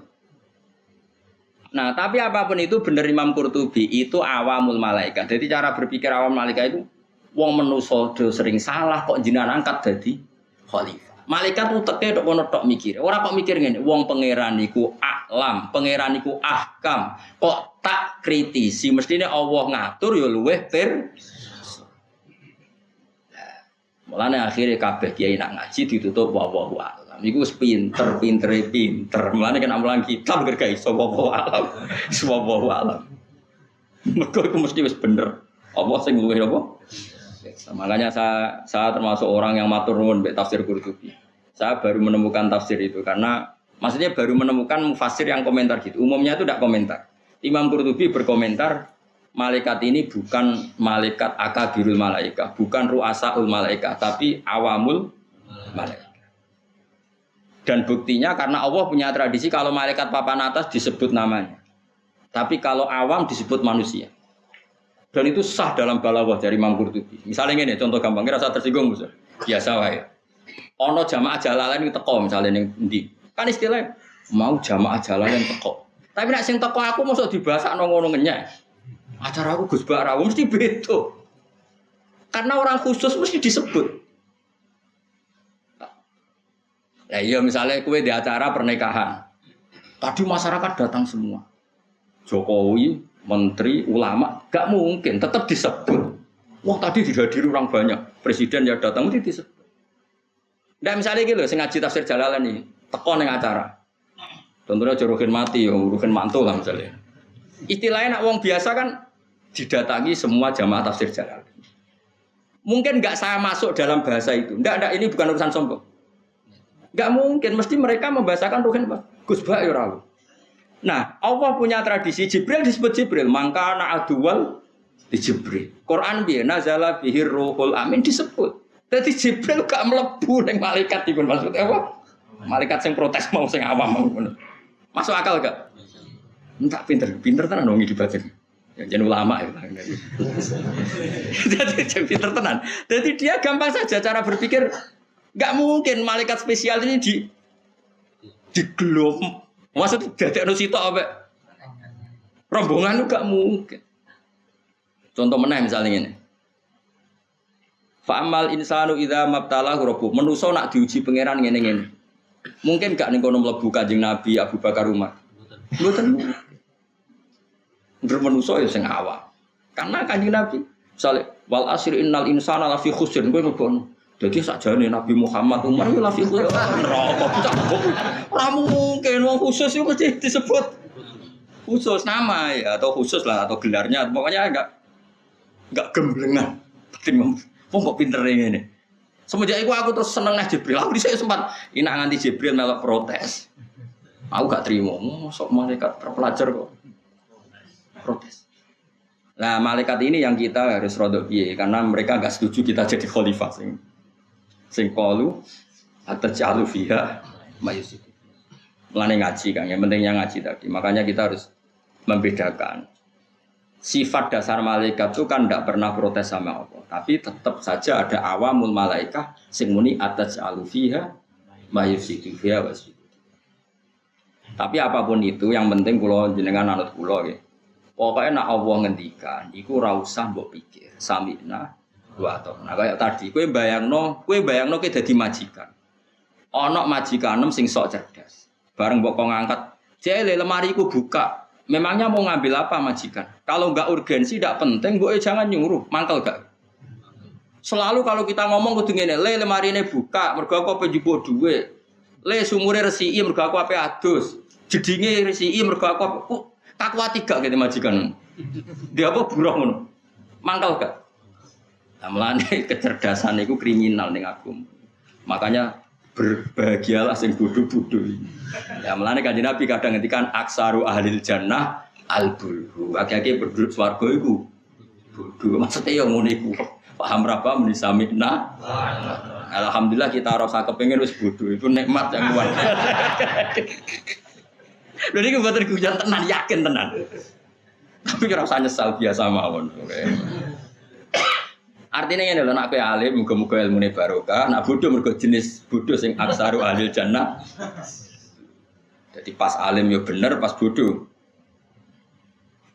Nah, tapi apapun itu bener Imam Qurtubi itu awamul malaikat. Jadi cara berpikir awam malaikat itu wong manusa do sering salah kok jenengan angkat dadi khalifah. Malaikat uteke tok kono tok mikir. Ora kok mikir ngene, wong pangeran niku alam, pangeran niku ahkam. Kok tak kritisi, mestine Allah ngatur ya luweh mulane akhire kabeh kiai nak ngaji ditutup wallahu alam. Iku wis pinter. Mulane kan amalan kitab gak iso wallahu alam. Wallahu alam. Mergo iku mesti wis bener. Allah sing luweh apa? Makanya saya termasuk orang yang matur nuwun mbek tafsir Qurtubi. Saya baru menemukan tafsir itu karena maksudnya baru menemukan mufassir yang komentar gitu. Umumnya itu tidak komentar. Imam Qurtubi berkomentar malaikat ini bukan malaikat akabirul malaikat, bukan ru'asaul malaikat, tapi awamul malaikat. Dan buktinya karena Allah punya tradisi kalau malaikat papan atas disebut namanya. Tapi kalau awam disebut manusia. Dan itu sah dalam balawah dari Imam Qurtubi. Misalnya ini contoh gampang, rasa tersinggung Gus. Biasa wae. Ono jamaah jalalan iki teko misalnya ning endi. Kan istilahnya mau jamaah jalalan teko. Tapi nek sing teko aku mosok dibasakno ngono ngenyek. Acara aku Gus Bara mesti beda. Karena orang khusus mesti disebut. Ya iya misalnya kue di acara pernikahan. Tadi masyarakat datang semua. Jokowi, menteri, ulama, gak mungkin tetap disebut. Wah tadi dihadiri orang banyak, presiden ya datang mesti disebut. Nggak misalnya gitu, saya ngaji tafsir Jalalan nih, teko neng acara. Contohnya Joruhin mati, Joruhin mantul lah misalnya. Istilahnya nak wong biasa kan didatangi semua jamaah tafsir Jalalan. Mungkin nggak saya masuk dalam bahasa itu. Nggak, ini bukan urusan sombong. Nggak mungkin, mesti mereka membahasakan Ruhin Gus Ba ya rawu. Nah, Allah punya tradisi Jibril disebut Jibril, mangka na aduwal di Jibril. Quran biye nazala bihir ruhul amin disebut. Jadi Jibril gak mlebu ning malaikat iki maksudnya apa? Malaikat sing protes mau sing awam mau ngono. Masuk akal gak? Entak pinter tenan wong iki batin. Ya jen ulama ya. Jadi pinter tenan. Jadi dia gampang saja cara berpikir. Enggak mungkin malaikat spesial ini digelom. Maksudnya dadekno sitok apa? Rombongan itu enggak mungkin. Contoh meneh misalnya ngene. Fa'amal insanu idza mabtalahu rabbuh. Manusa nak diuji pangeran ngene-ngene. Mungkin gak ning kono mlebu Kanjeng Nabi Abu Bakar Umar. Mboten. Ndur manusa ya sing awam. Karena Kanjeng Nabi misale wal asri innal insana lafi khusr kowe mbono. Dadi sakjane Nabi Muhammad Umar ya lafi khusr. Ora mungkin wong khusus itu mesti disebut khusus nama ya atau khusus lah atau gelarnya pokoknya enggak gemblengan. Wong kok pinter ngene. Semenjak itu aku terus seneng nang Jibril. Aku dhisik sempat inak nganti Jibril melok protes. Aku gak terima. Sok malaikat terpelajar kok. Protes. Nah, malaikat ini yang kita harus rodok piye karena mereka gak setuju kita jadi khalifah sing qalu atajalu fiha mayusid. Mulane ngaji Kang, yang pentingnya ngaji tadi. Makanya kita harus membedakan sifat dasar malaikat itu kan tidak pernah protes sama Allah, tapi tetap saja ada awamul malaikah sing muni atajalu fiha mayusid fiha wasid. Tapi apapun itu yang penting kula jenengan anut kula nggih. Pokoke nek Allah ngendikan iku ora usah mbok pikir. Samina wa ta'na. Kayak tadi kowe bayangno kowe dadi majikan. Ana majikanem sing sok cerdas. Bareng mbok kok ngangkat, "Jele lemari ku buka." Memangnya mau ngambil apa majikan? Kalau enggak urgensi, enggak penting, mbok jangan nyuruh. Mangkel gak? Selalu kalau kita ngomong kudu ngene, "Le lemari ini buka, mergo aku ape njupuk dhuwit. Le sumure resiki mergo aku ape adus. Jedinge resiki mergo aku kakuati gak gitu majikan. Dia apa buruh ngono. Mangkal gak? Nah, melane kecerdasan itu kriminal ning aku. Makanya berbahagialah sing bodoh-bodoh. Ya melane Kanjeng Nabi kadang ngendikan aksaru ahlil jannah albulhu. Akeh-akeh penduduk swarga iku bodoh. Maksudnya ya ngono iku. Paham ra paham disamikna. Alhamdulillah kita rasa kepengin wis bodoh. Itu nikmat yang kuat. Lha iki mboten guyon tenan, yakin tenan. Tapi ora usah nyesal biasa mawon. Artinya ngene lho, nek kowe alim muga-muga ilmune barokah, nek bodoh mergo jenis bodoh sing aksaru ahlil jannah. Jadi pas alim ya bener, pas bodoh.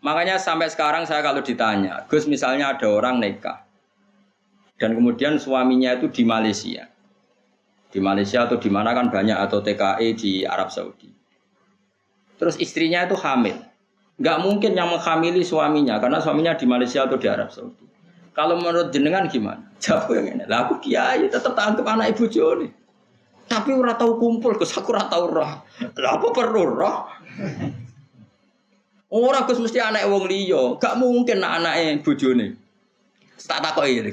Makanya sampai sekarang saya kalau ditanya, Gus misalnya ada orang nikah dan kemudian suaminya itu di Malaysia. Di Malaysia atau di mana kan banyak atau TKI di Arab Saudi. Terus istrinya itu hamil. Enggak mungkin yang menghamili suaminya karena suaminya di Malaysia atau di Arab Saudi. Kalau menurut jenengan gimana? Jawab yang ini. Lah aku kiai tetap tangkep anak ibu Joni. Tapi ora tahu kumpul, Gus aku ora tahu roh. Lah apa perlu roh? Ora Gus mesti anak wong liya. Gak mungkin anake bojone. Tak takoki iki.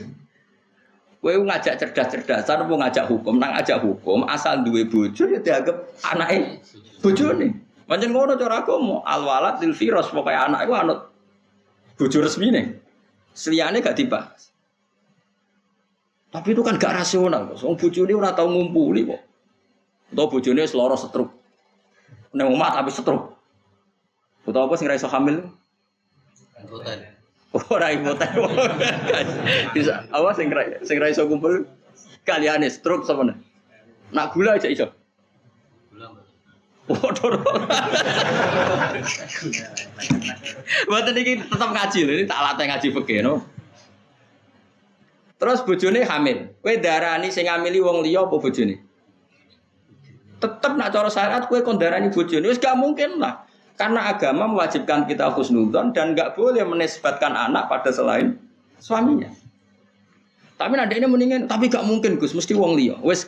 Kowe ngajak cerdas-cerdasan apa ngajak hukum? Nang ngajak hukum asal duwe bojo ya dianggap anake bojone. Pancen ngono cara agama, al walad lil firas pokoke anak iku anut bojo resmine. Seliyane gak dibahas. Tapi itu kan gak rasional. Wong bojone ora tau ngumpuli kok. Utawa bojone wis lara stroke. Nek omah tapi stroke. Utawa apa sing ra iso hamil? Impoten. Ora impoten. Bisa awas sing ra iso kumpul kaliane stroke sampeyan. Nak gula aja iso. Waduh. Mboten iki tetep ngaji lho, ini tak latih ngaji fikih no. Terus bojone hamil. Kowe darani sing ngamili wong liya apa bojone? Tetep nak cara syariat kowe kon darani bojone. Wis gak mungkin lah. Karena agama mewajibkan kita husnudzon dan gak boleh menisbatkan anak pada selain suaminya. Tapi nanti ini mendingan, tapi gak mungkin Gus, mesti wong liya. Wis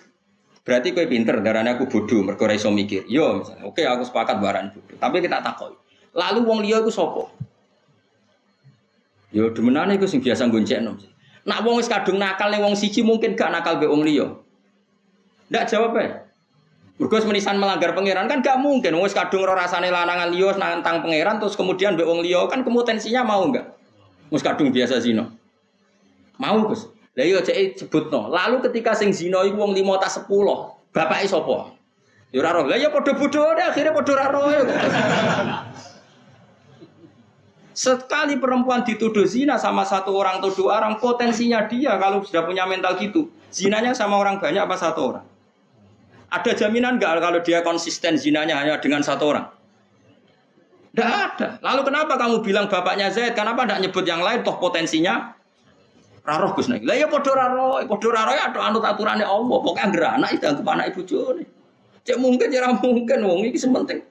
berarti kowe pinter, darane aku bodoh, mergo ora iso mikir. Yo, misalnya, oke aku sepakat barang bodoh. Tapi kita takoki. Lalu wong liya iku sapa? Yo demenane iku sing biasa goncekno. Nak wong wis kadung nakal ning wong siji mungkin gak nakal mbek wong liya. Ndak jawab ae. Mergo menisan melanggar pangeran kan gak mungkin. Wong wis kadung ora rasane lanangan liya nantang pangeran terus kemudian mbek wong liya kan kemutensinya mau enggak? Wis kadung biasa zina. Mau Gus. Lah iya cek sebutno. Lalu ketika sing zina iku wong 5 ta 10, bapake sapa? Ya ora roh. Lah ya padha bodhone akhirnya padha ora roh. Sekali perempuan dituduh zina sama satu orang atau dua orang, potensinya dia kalau sudah punya mental gitu, zinanya sama orang banyak apa satu orang? Ada jaminan nggak kalau dia konsisten zinanya hanya dengan satu orang? Tidak ada. Lalu kenapa kamu bilang bapaknya Zaid? Kenapa tidak nyebut yang lain? Toh potensinya raroh Gus Nai. Lah ya podo raroh ya anut aturannya Allah. Pokoknya anggere anak itu anggap anak ibu bojone. Cek mungkin ya mungkin wong iki sementing.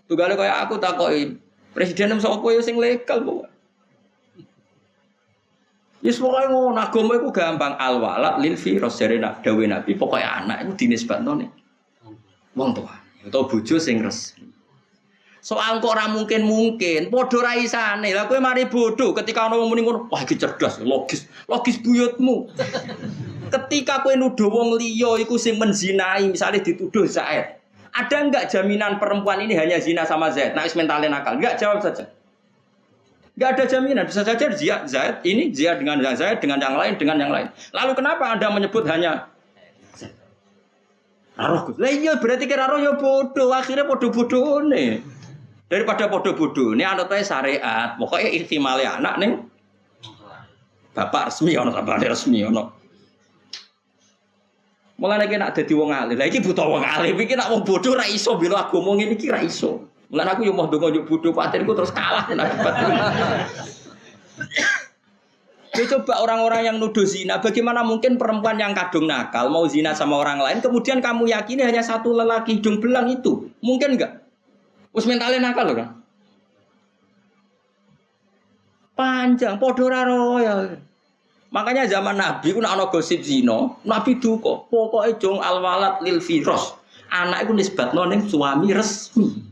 Tugale kaya aku takoki presiden sapa ya sing legal kok. Wis pokoke ngono agama iku gampang al-walad lil firas jare dawuh Nabi pokoke anak iku dinisbatno ning wong tua utawa bojo sing resmi. Soal kok ora mungkin padha ra isane. Lah kowe mari bodoh ketika ana wong muni ngono, wah iki cerdas, logis buyutmu. Ketika kowe nuduh wong liya iku sing menzinai, misalnya dituduh Zaid. Ada enggak jaminan perempuan ini hanya zina sama Zaid? Nah, is mentalnya nakal. Enggak, jawab saja. Enggak ada jaminan. Bisa saja Zaid ini Zaid dengan Zaid dengan yang lain. Lalu kenapa Anda menyebut hanya Raroh? Lah iya berarti kira raroh ya bodoh. Akhirnya bodoh-bodohne. Daripada bodoh-bodoh, ini anutnya syariat. Pokoknya ihtimali anak nih. Bapak resmi ono bapak resmi ono. Mulane nek nak dadi wong alim. Lah iki buta wong alim iki nak wong bodoh ra iso bela agama ngene iki ra iso. Mulane aku yo moh ndonga yo bodoh patirku terus kalah nek akibat. Ya coba orang-orang yang nuduh zina, bagaimana mungkin perempuan yang kadung nakal mau zina sama orang lain kemudian kamu yakini hanya satu lelaki hidung belang itu? Mungkin enggak? Wis mentale nakal lho kan. Panjang padha ora roya. Makanya zaman Nabi ku nek ana gosip zina, Nabi duka, pokoke jong al-walad lil firas. Anak iku nisbatno ning suami resmi.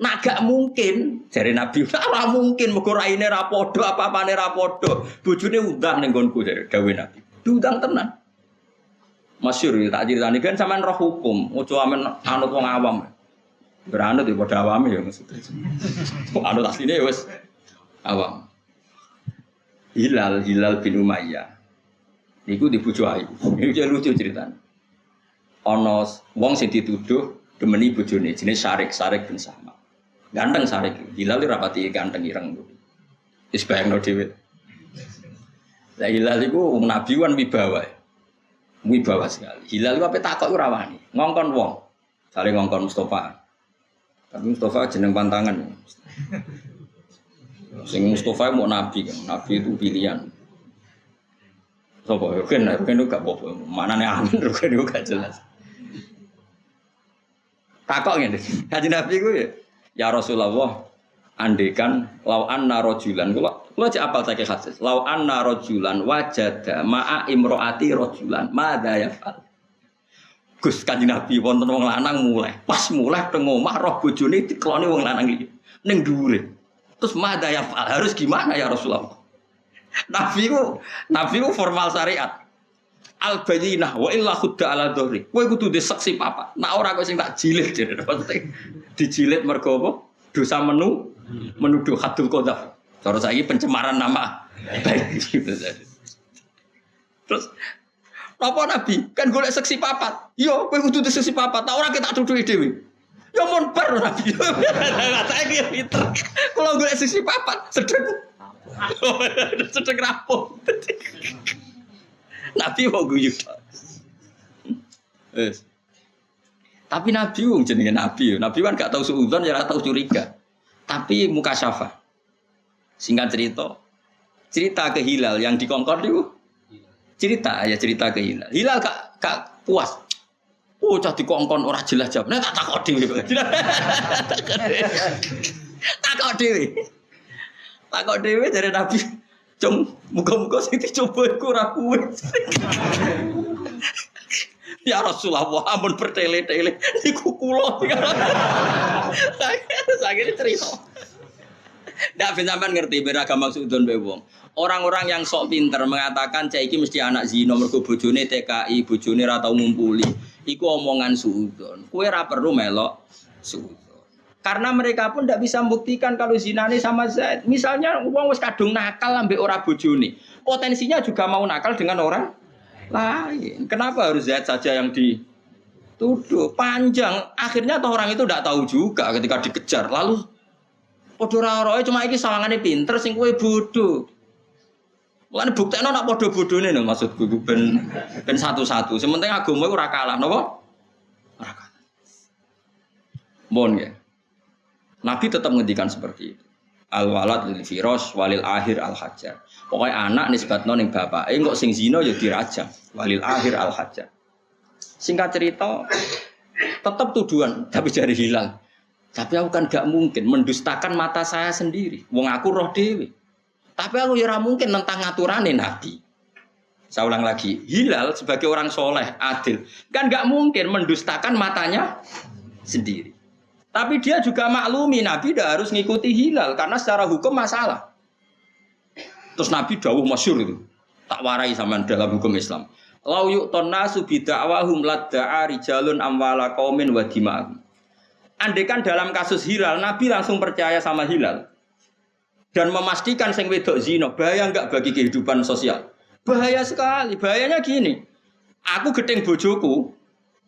Nak gak mungkin, jare Nabi, ora mungkin mergo raine ra padha, apa-apane ra padha. Bojone undang ning nggonku jare dawuh Nabi. Diundang tenan. Masyhur tak critani kan sampean roh hukum, ojo amen anut wong awam. Beranut ya padha awame ya maksudnya. Anut asline ya wis awam. Hilal bin Umayyah. Niku dibojo ayu. Iki lucu ceritane. Ana wong sing dituduh demeni bojone jenenge Sarik bin Sama. Ganteng Sarik. Hilal rapati ganteng ireng. Wis bayangno dhewe. Lah Hilal iku wong nabi wan wibawa. Wibawa sekali. Hilal iku ape takok ora wani. Ngongkon wong. Sare ngongkon Mustofa. Tapi Mustofa jeneng pantangan. Sing Mustofa mau nabi kan, nabi itu pilihan. Sopo, kan itu gak apa-apa. Mana nih amin, kan itu gak jelas. Takok ngene, kanjeng Nabi ku ya Rasulullah, andekan lau anna rajulan, kula cek apal saking hadis. Lau anna rajulan wajada ma'a imro'ati rajulan, madza yaf'al. Gus kanjeng Nabi wonten wong lanang mulai, pas mulai teng omah roh bojone dikeloni wong lanang iki ning dhuwure. Terus madza yaf'al, harus gimana ya Rasulullah? Nabi ku formal syariat. Al bayyinah wa illa khudda ala dhahri. Kowe kudu diseksi papat. Nek ora kok sing tak jilid jare penting. Dijilid mergo apa? Dosa menuduh hadul qadzaf. Cara saiki pencemaran nama baik. Terus apa Nabi? Kan golek seksi papat. Yo kowe kudu diseksi papat. Nek ora kita tuduhi dhewe. Ya mon bar Nabi. Katanya dia pinter. Kalau gue sisi papat, sedeng rapuh. Nabi mau guyu. Tapi Nabi jenenge Nabi. Nabi kan gak tahu suudzon, ya tahu curiga. Tapi muka syafa. Singkat cerita ke Hilal yang dikongkon itu. Cerita ke Hilal. Hilal gak puas. Oh, cah dikongkon ora jelas jawab. Nek tak takok dhewe. Takok dhewe dari Nabi. Cung, muga-muga sing dicoba iku ora kuwe. Ya Rasulullah, ampun bertele-tele niku kula. Sakit cerita. Ndak ben sampean ngerti beragam maksudon be wong. Orang-orang yang sok pinter mengatakan cah iki mesti anak zina mergo bojone TKI, bojone ra tau ngumpuli. Iku omongan suudzon. Kowe ora perlu melok suudzon. Karena mereka pun tidak bisa membuktikan kalau zinane sama Zaid. Misalnya wong wis kadung nakal ambek ora bojone. Potensinya juga mau nakal dengan orang lain. Kenapa harus Zaid saja yang dituduh? tuduh panjang. Akhirnya toh orang itu tidak tahu juga ketika dikejar. Lalu padha ora cuma iki sawangane pinter sing kowe bodoh. Mulane buktekno nak padha bodhone lho maksudku ben satu-satu. Sing penting agama iku ora kalah napa? Ora kalah. Mon ya. Nabi tetap ngendikan seperti itu. Al walad lil firas walil akhir al hajar. Pokoknya anak nisbatno ning bapake kok sing zina ya dirajam. Walil akhir al hajar. Singkat cerita tetap tuduhan tapi dari hilal. Tapi aku kan gak mungkin mendustakan mata saya sendiri. Wong aku roh dewe. Tapi aku ya ora mungkin nentang ngaturane Nabi. Saya ulang lagi, hilal sebagai orang soleh, adil, kan gak mungkin mendustakan matanya sendiri. Tapi dia juga maklumi Nabi tidak harus ngikuti hilal karena secara hukum masalah. Terus Nabi dawuh masyhur itu, tak warai sama dalam hukum Islam. Lau yu'ton nasu bida'wahum ladda'a rijalun amwala qaumin wa dima'ahum. Andaikan dalam kasus hilal Nabi langsung percaya sama hilal dan memastikan sing wedok zina, bahaya enggak bagi kehidupan sosial? Bahaya sekali. Bahayanya gini. Aku gedeng bojoku,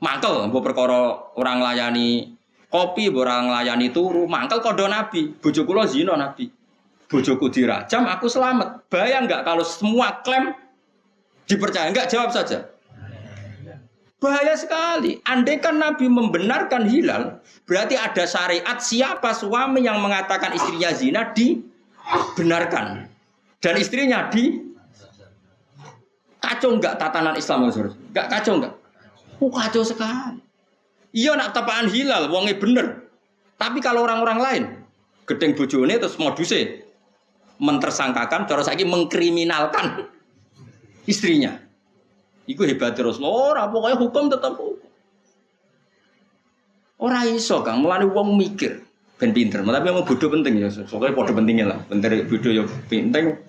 mangkel mbok perkara orang layani kopi, orang layani turu, mangkel kondo Nabi. Bojoku lo zina Nabi. Bojoku dirajam, aku selamat. Bahaya enggak kalau semua klaim dipercaya? Enggak, jawab saja. Bahaya sekali. Andai kan Nabi membenarkan hilal, berarti ada syariat siapa suami yang mengatakan istrinya zina dibenarkan. Dan istrinya kacau enggak tatanan Islam? Enggak kacau enggak? Kacau sekali. Iya nak tepaan hilal, wongnya bener. Tapi kalau orang-orang lain, gedeng bojone terus modusnya mentersangkakan, cara saiki mengkriminalkan istrinya. Iku hebat terus. Ora pokoknya hukum tetap hukum. Ora iso Kang, mulane wong mikir ben pinter, tapi memang bodoh penting ya. Soalnya bodoh pentingnya lah. Pinter bodoh ya penting.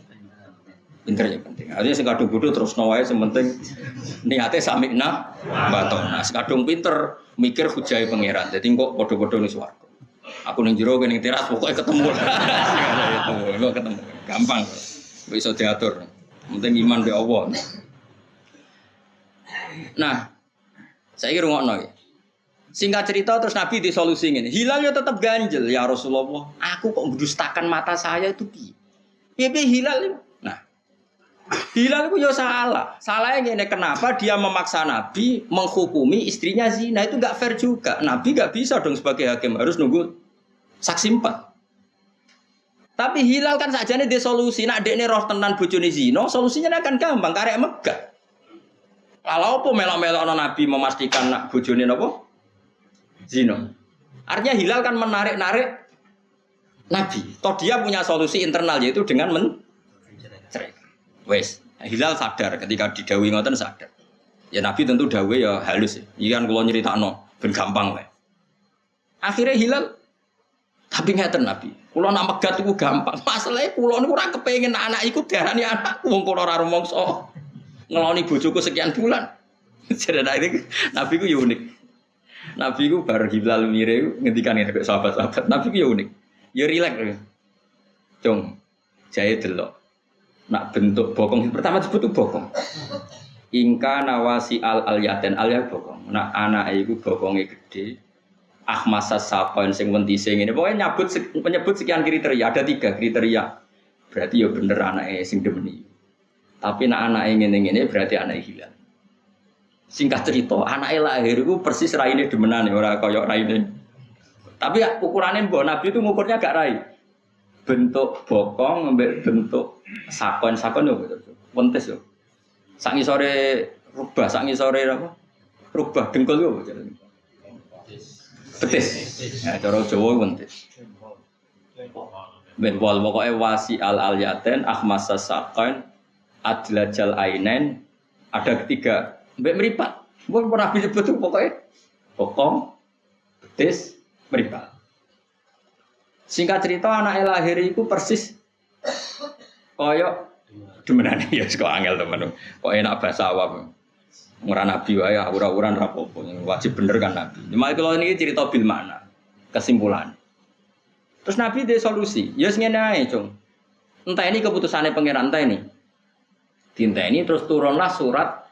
Pinter ya penting. Artinya sing kadung bodoh terus wae sing penting niate samikna baton. Nah, kadung pinter mikir hujai pangeran. Jadi kok bodoh-bodoh ning swarga. Aku ning jero ning teras pokoknya ketemu. Itu ketemu. Gampang. Bisa diatur. Penting iman be Allah. Nah, saya rungokno iki. Singkat cerita terus Nabi disolusi ngene. Hilal ya tetap ganjel ya Rasulullah. Aku kok mendustakan mata saya itu piye? Piye hilal? Nah, hilal itu ya salah. Salahnya ngene, kenapa dia memaksa Nabi menghukumi istrinya zina? Itu enggak fair juga. Nabi enggak bisa dong sebagai hakim, harus nunggu saksi 4. Tapi hilal kan sajane dia solusi. Nak dekne roh tenan bojone zina, solusinya akan gampang, karek megah. Kalau apa melok-melokno Nabi memastikan nak bojone napa? Zina. Artinya hilal kan menarik-narik Nabi. Toh dia punya solusi internal yaitu dengan mencerai. Wes, hilal sadar ketika didhawuhi ngoten sadar. Ya Nabi tentu dawuhe ya halus. Iki kan kula nyritakno ben gampang wae. Akhirnya hilal tapi ngeten Nabi. Kula nak megat iku gampang. Masalahe kula niku ora kepengin anak iku diarani anakku wong kula ora rumangsa. Ngeloni bojoku sekian bulan. Jadi Nabi ku ya unik. Nabi ku bar hilal mire ngendikan ngene kok sahabat-sahabat. Nabi ku ya unik. Ya rileks. Cung, jae delok. Nak bentuk bokong pertama disebut bokong. Ingka nawasi al yaten al ya bokong. Nak anake iku bokonge gede. Ahmasas sapoin sing wentise ngene. Pokoke menyebut sekian kriteria, ada 3 kriteria. Berarti ya bener anake sing demeni. Tapi nak anake ngene-ngene berarti anake hilal. Singkat cerita, anake lahir iku persis raine demenane, ora kaya raine. Tapi ya, ukurannya mbok Nabi itu ngukurnya gak rai. Bentuk bokong ambek bentuk sakon yo betul. Wentes yo. Sak ngisore rubah, sak ngisore apa? Rubah dengkul yo betul. Betis. Ya cara Jawa wentes. Ben wal pokoke wasi al yaten ahmasas sakon adlajal ainen ada 3 mbek meripat. Mbok ora bisa betul pokoknya bokong, betis, meripat. Singkat cerita anak lahir iku persis kaya demenane ya kok angel temen. Kok enak bahasa awam. Ora nabi wae ora-uran ra apa-apa. Wajib bener kan nabi. Cuma kalau niki cerita bil makna, kesimpulan. Terus nabi dhe solusi. Ya wis ngene ae, Cung. Entah ini keputusannya pangeran entah ini. Dinta ini terus turunlah surat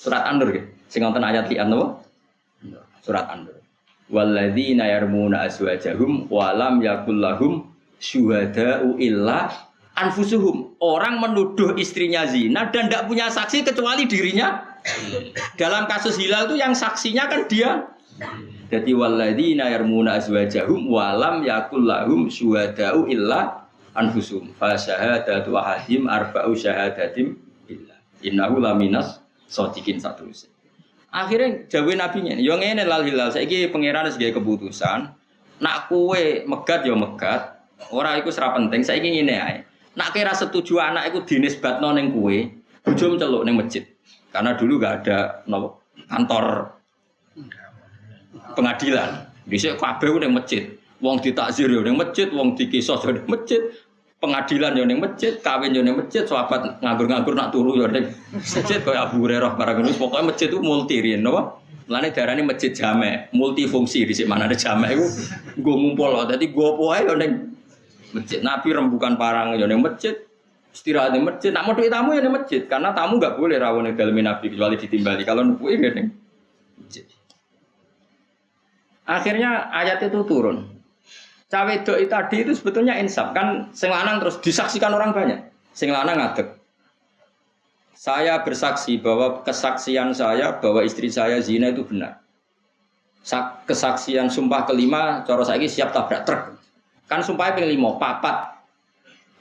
An-Nur nggih. Sing wonten ayat li'an napa? Surat An-Nur. Walladzina yarmuna azwajahum wa lam yakul lahum syuhada'u illa anfusuhum. Orang menuduh istrinya zina dan tidak punya saksi kecuali dirinya. Dalam kasus Hilal itu yang saksinya kan dia. Jadi walladzina yarmuna azwajahum wa lam yakul lahum syuhada'u illa anfusuhum. Fa syahadatu ahadihim arba'u syahadatim billah. Innahu laminas shadiqin satrus. Akhirnya jawe nabinya, yo ngene lal Hilal saiki pangeran wis gawe keputusan, nak kowe megat yo megat, ora iku ora penting, saiki ngene ae. Nak kira setuju anak iku dinisbatno ning kowe, bojo celuk ning masjid. Karena dulu enggak ada kantor pengadilan. Dhisik kabeh ning masjid. Wong ditakzir yo ning masjid, wong dikisos yo ning masjid. Pengadilan yo ning masjid, kawin yo ning masjid, sahabat nganggur-nganggur nak turu yo ning masjid kaya Abu Hurairah barang ngono. Pokoke masjid itu multi riyen napa? Mulane darane masjid jamek, multifungsi dhisik manane jamek iku nggo ngumpul. Dadi nggo apa ae yo ning masjid. Nabi rembukan parang yo ning masjid, istirahat ning masjid. Nak modhoki tamu yo ning masjid, karena tamu enggak boleh rawuh ning daleme Nabi kecuali ditimbali. Kalau nukuke yo ning masjid. Akhirnya ayat itu turun. Cawe doi tadi itu sebetulnya insaf kan, sing lanang terus disaksikan orang banyak. Sing lanang ngadeg. Saya bersaksi bahwa kesaksian saya bahwa istri saya zina itu benar. Kesaksian sumpah kelima, cara saiki siap tabrak truk. Kan sumpahnya ping 5, papat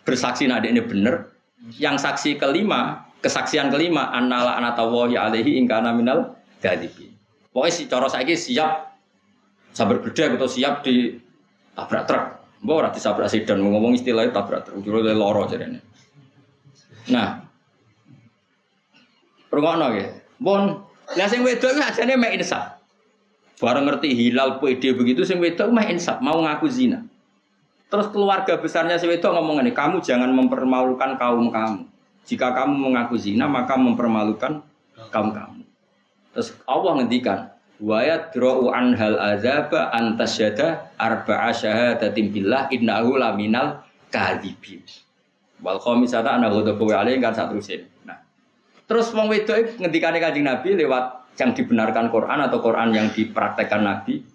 bersaksi nek ini benar. Yang saksi kelima, kesaksian kelima annala anatawahi alaihi in kana minal kadhibin. Pokoke si cara saiki siap sabar gede atau siap di tabrak truk, mbok ora disabrak sedan, ngomong istilahnya tabrak truk, jero loro jarene. Nah, rungokno nggih. Pun, lah sing wedok iki ajane mek insaf. Bareng ngerti Hilal PD begitu sing wedok mek insaf, mau ngaku zina. Terus keluarga besarnya si wedok ngomong ngene, kamu jangan mempermalukan kaum kamu. Jika kamu mengaku zina, maka mempermalukan kaum kamu. Terus Allah ngendikan wa yadra'u anhal azaba antasyada arba'a syahadatin billah innahu laminal kadhibin wal khamisata ana ghadabu alaihi kan saterusé. Nah, terus wong wedok ngendikane Kanjeng Nabi lewat yang dibenarkan Quran atau Quran yang dipraktekkan Nabi.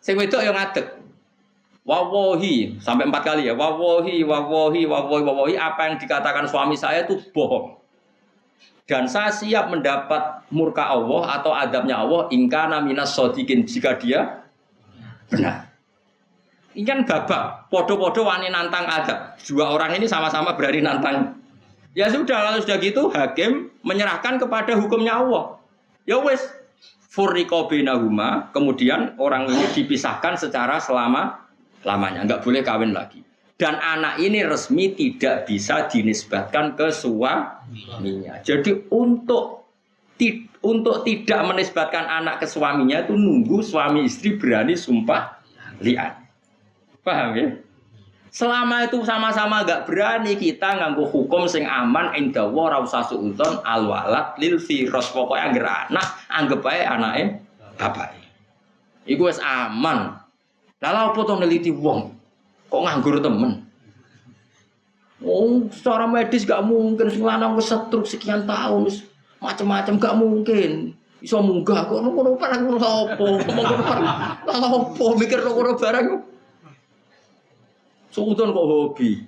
Sing wedok yang ngadeg. Wallahi sampai 4 kali ya. Wallahi apa yang dikatakan suami saya itu bohong. Dan saya siap mendapat murka Allah atau adabnya Allah ingkana minas shodiqin jika dia benar. Ini kan babak, podo-podo wani nantang adab. Dua orang ini sama-sama berani nantang. Ya sudah, lalu sudah gitu hakim menyerahkan kepada hukumnya Allah. Ya wes, furriqa bainahuma, kemudian orang ini dipisahkan secara selama-lamanya, enggak boleh kawin lagi. Dan anak ini resmi tidak bisa dinisbatkan ke suaminya. Jadi untuk tidak menisbatkan anak ke suaminya itu nunggu suami istri berani sumpah li'an. Paham ya? Selama itu sama-sama enggak berani, kita nganggo hukum sing aman inda wa ra usah suudzon al walad lil firas. Pokoke anggere anak anggap ae anake bapake. Iku wis aman. Lah lha opo to neliti wong? Kok nganggur temen? Oh, secara medis gak mungkin sing lanang wis stroke sekian tahun wis macam-macam gak mungkin. Iso munggah kok ngono barang ngono apa? Apa mikir ngono barang. Suudon kok hobi.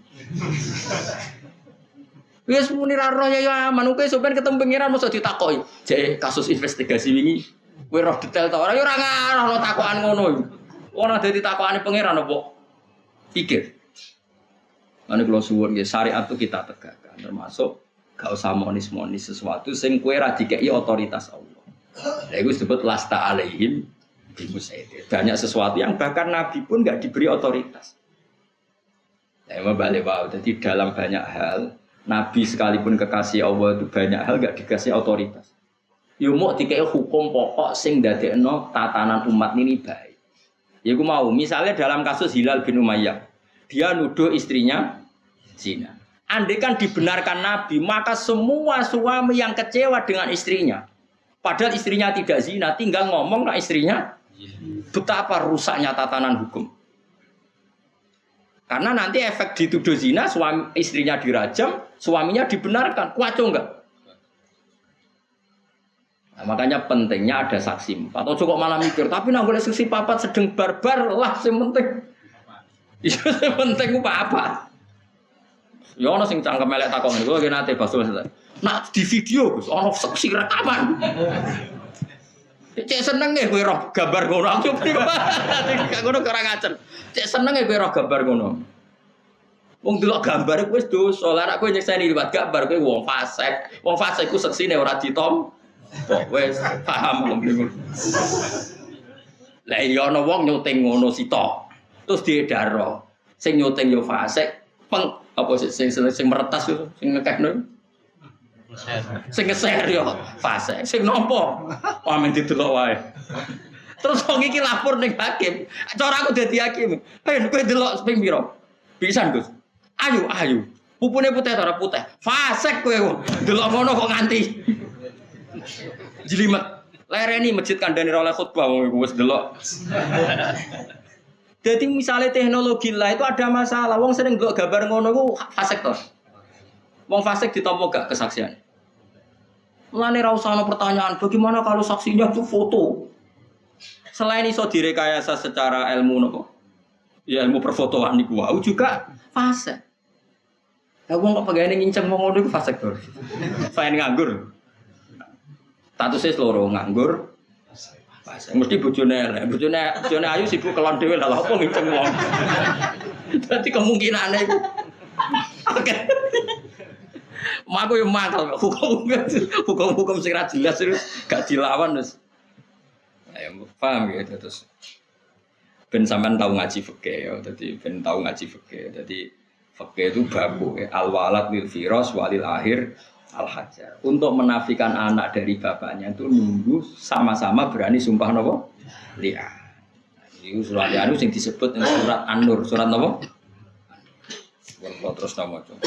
Wis muni ra roh ya aman kowe sampean ketemu pengiran mesti ditakoki. Jek kasus investigasi wingi kowe roh detail ta ora ya ora ngarah takokan ngono. Ora dadi takokane pengiran apa? Pikir, mana kalau suwun ya syariat itu kita tegakkan, termasuk gak usah monis-monis sesuatu sing kue radikei otoritas Allah. Itu disebut lasta alaihim bimusaidir. Banyak sesuatu yang bahkan Nabi pun gak diberi otoritas. Ya balik wow. Jadi dalam banyak hal Nabi sekalipun kekasih Allah itu banyak hal gak dikasih otoritas. Yo mau dikei hukum pokok sing dadekno tatanan umat ini baik. Ya aku mau, misalnya dalam kasus Hilal bin Umayyah, dia nuduh istrinya zina. Andai kan dibenarkan Nabi, maka semua suami yang kecewa dengan istrinya, padahal istrinya tidak zina, tinggal ngomong ke istrinya, betapa rusaknya tatanan hukum. Karena nanti efek dituduh zina, suami istrinya dirajam, suaminya dibenarkan, kuaco enggak? Nah, makanya pentingnya ada saksi 4. Atau cukup malah mikir, tapi nang boleh saksi 4 sedeng barbar lah sing penting. Iya sing penting ku apa? Ya ono sing cangkem elek takon niku lagi nate baso. Nak di video Gus, ono saksi rekaman. Cek seneng ya kowe roh gambar ngono. Aku gak ngono ora ngacer. Cek seneng ya kowe roh gambar ngono. Wong delok gambar kuwi wis dosa. Lah nek kowe nyekseni liwat gambar kowe wong fasik. Wong fasik ku seksine ora ditom. Kok wis paham ngono. Lah iya ana wong nyuting ngono sitok. Terus diedaro. Sing nyuting yo fasik, peng apa sing meretas yo sing ngekekno. Sing nge-share yo fasik. Sing nampa pamen didelok wae. Terus wong iki lapor ning hakim. Cara aku dadi hakim. Kowe delok ping pira? Pisan, Gus. Ayu. Pupune putih ta ora putih? Fasik kowe. Delok ngono kok nganti jelimet. Lereni masjid kandhane oleh khutbah wong iku wis delok. Jadi misalnya teknologi lah itu ada masalah. Wong sering delok gambar ngono ku fasik to. Wong fasik ditampa gak kesaksian. Mulane ra usah ana pertanyaan, bagaimana kalau saksinya itu foto? Selain iso direkayasa secara ilmu nopo? Ya ilmu perfotoan niku wae juga fasik. Lah wong kok pegane nginceng wong ngono iku fasik to. Selain nganggur. Statusnya loro nganggur. Fasik. Mesti bojone elek. Bojone ayu sibuk kelon dhewe lah opo nginceng wong. Dadi kemungkinane iku. Oke. Maku yo mangkel hukum sing ra jelas terus gak dilawan terus. Ayo paham ya terus. Ben sampean tahu ngaji fikih ya. Dadi ben tahu ngaji fikih. Dadi fikih itu babu ya. Al-walad lil firas walil akhir al-hajar. Untuk menafikan anak dari bapaknya itu nunggu sama-sama berani sumpah napa? Li'an. Iku surat anu sing disebut surat An-Nur. Surat napa? Wallah terus nama coba.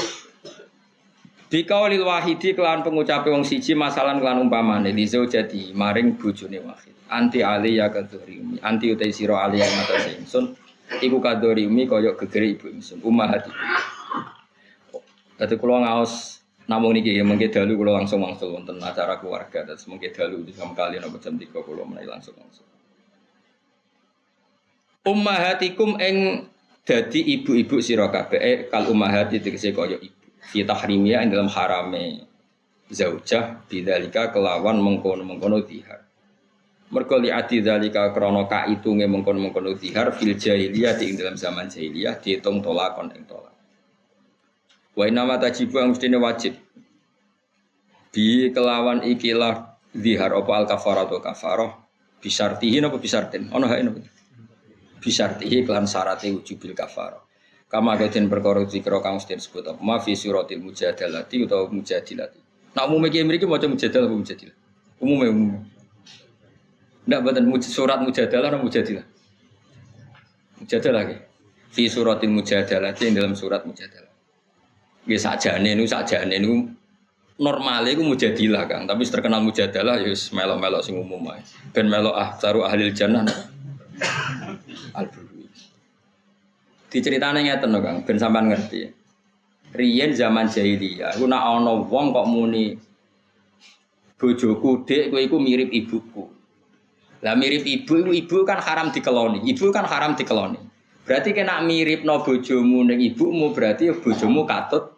Bikaulil wahidi kelan pengucape wong siji masalan kelan umpamane lizo jadi maring bojone wahid. Anti ali ya kadhurimi. Anti utai sira ali yang atase ingsun iku kadhurimi kaya gegere ibu ingsun. Ummahati. Dadi kula ngaos namung niki ya mengke dalu kula langsung wonten acara keluarga terus mengke dalu jam kali napa jam 3 kula menawi langsung. Ummahatikum ing dadi ibu-ibu sira kabeh kal ummahati tegese kaya ibu. Fi tahrimiyah dalam harame zaujah bidzalika kelawan mengkono-mengkono zihar. Mergo li ati dzalika krana kaitunge mengkono-mengkono zihar fil jahiliyah ing dalam zaman jahiliyah diitung tolakon ing tolak. Wa inna ma tajibu ang mestine wajib. Bi kelawan ikilah zihar apa al kafaratu kafarah bisartihi napa bisartin. Ono hae napa? Bisartihi kelan syarate wujubil kafarah. Kama gaden perkara zikra kang mesti disebut apa ma fi suratil mujadalati utawa mujadilati. Nak umume iki mriki maca mujadalah apa mujadilah? Umume. Ndak mboten surat mujadalah apa mujadilah? Mujadalah iki. Fi suratil mujadalati ing dalam surat mujadalah. Nggih sakjane niku normale iku mujadilah Kang, tapi terkenal mujadalah ya wis melok-melok sing umum ae. Ben melok taruh ahlil jannah. Diceritane ngeten lho Kang, ben sampean ngerti. Riyen zaman jahiliyah, iku nek ana wong kok muni bojoku Dik, kowe iku mirip ibuku. Lah mirip ibu kan haram dikeloni. Ibu kan haram dikeloni. Berarti kena miripno bojomu ning ibumu, berarti bojomu katut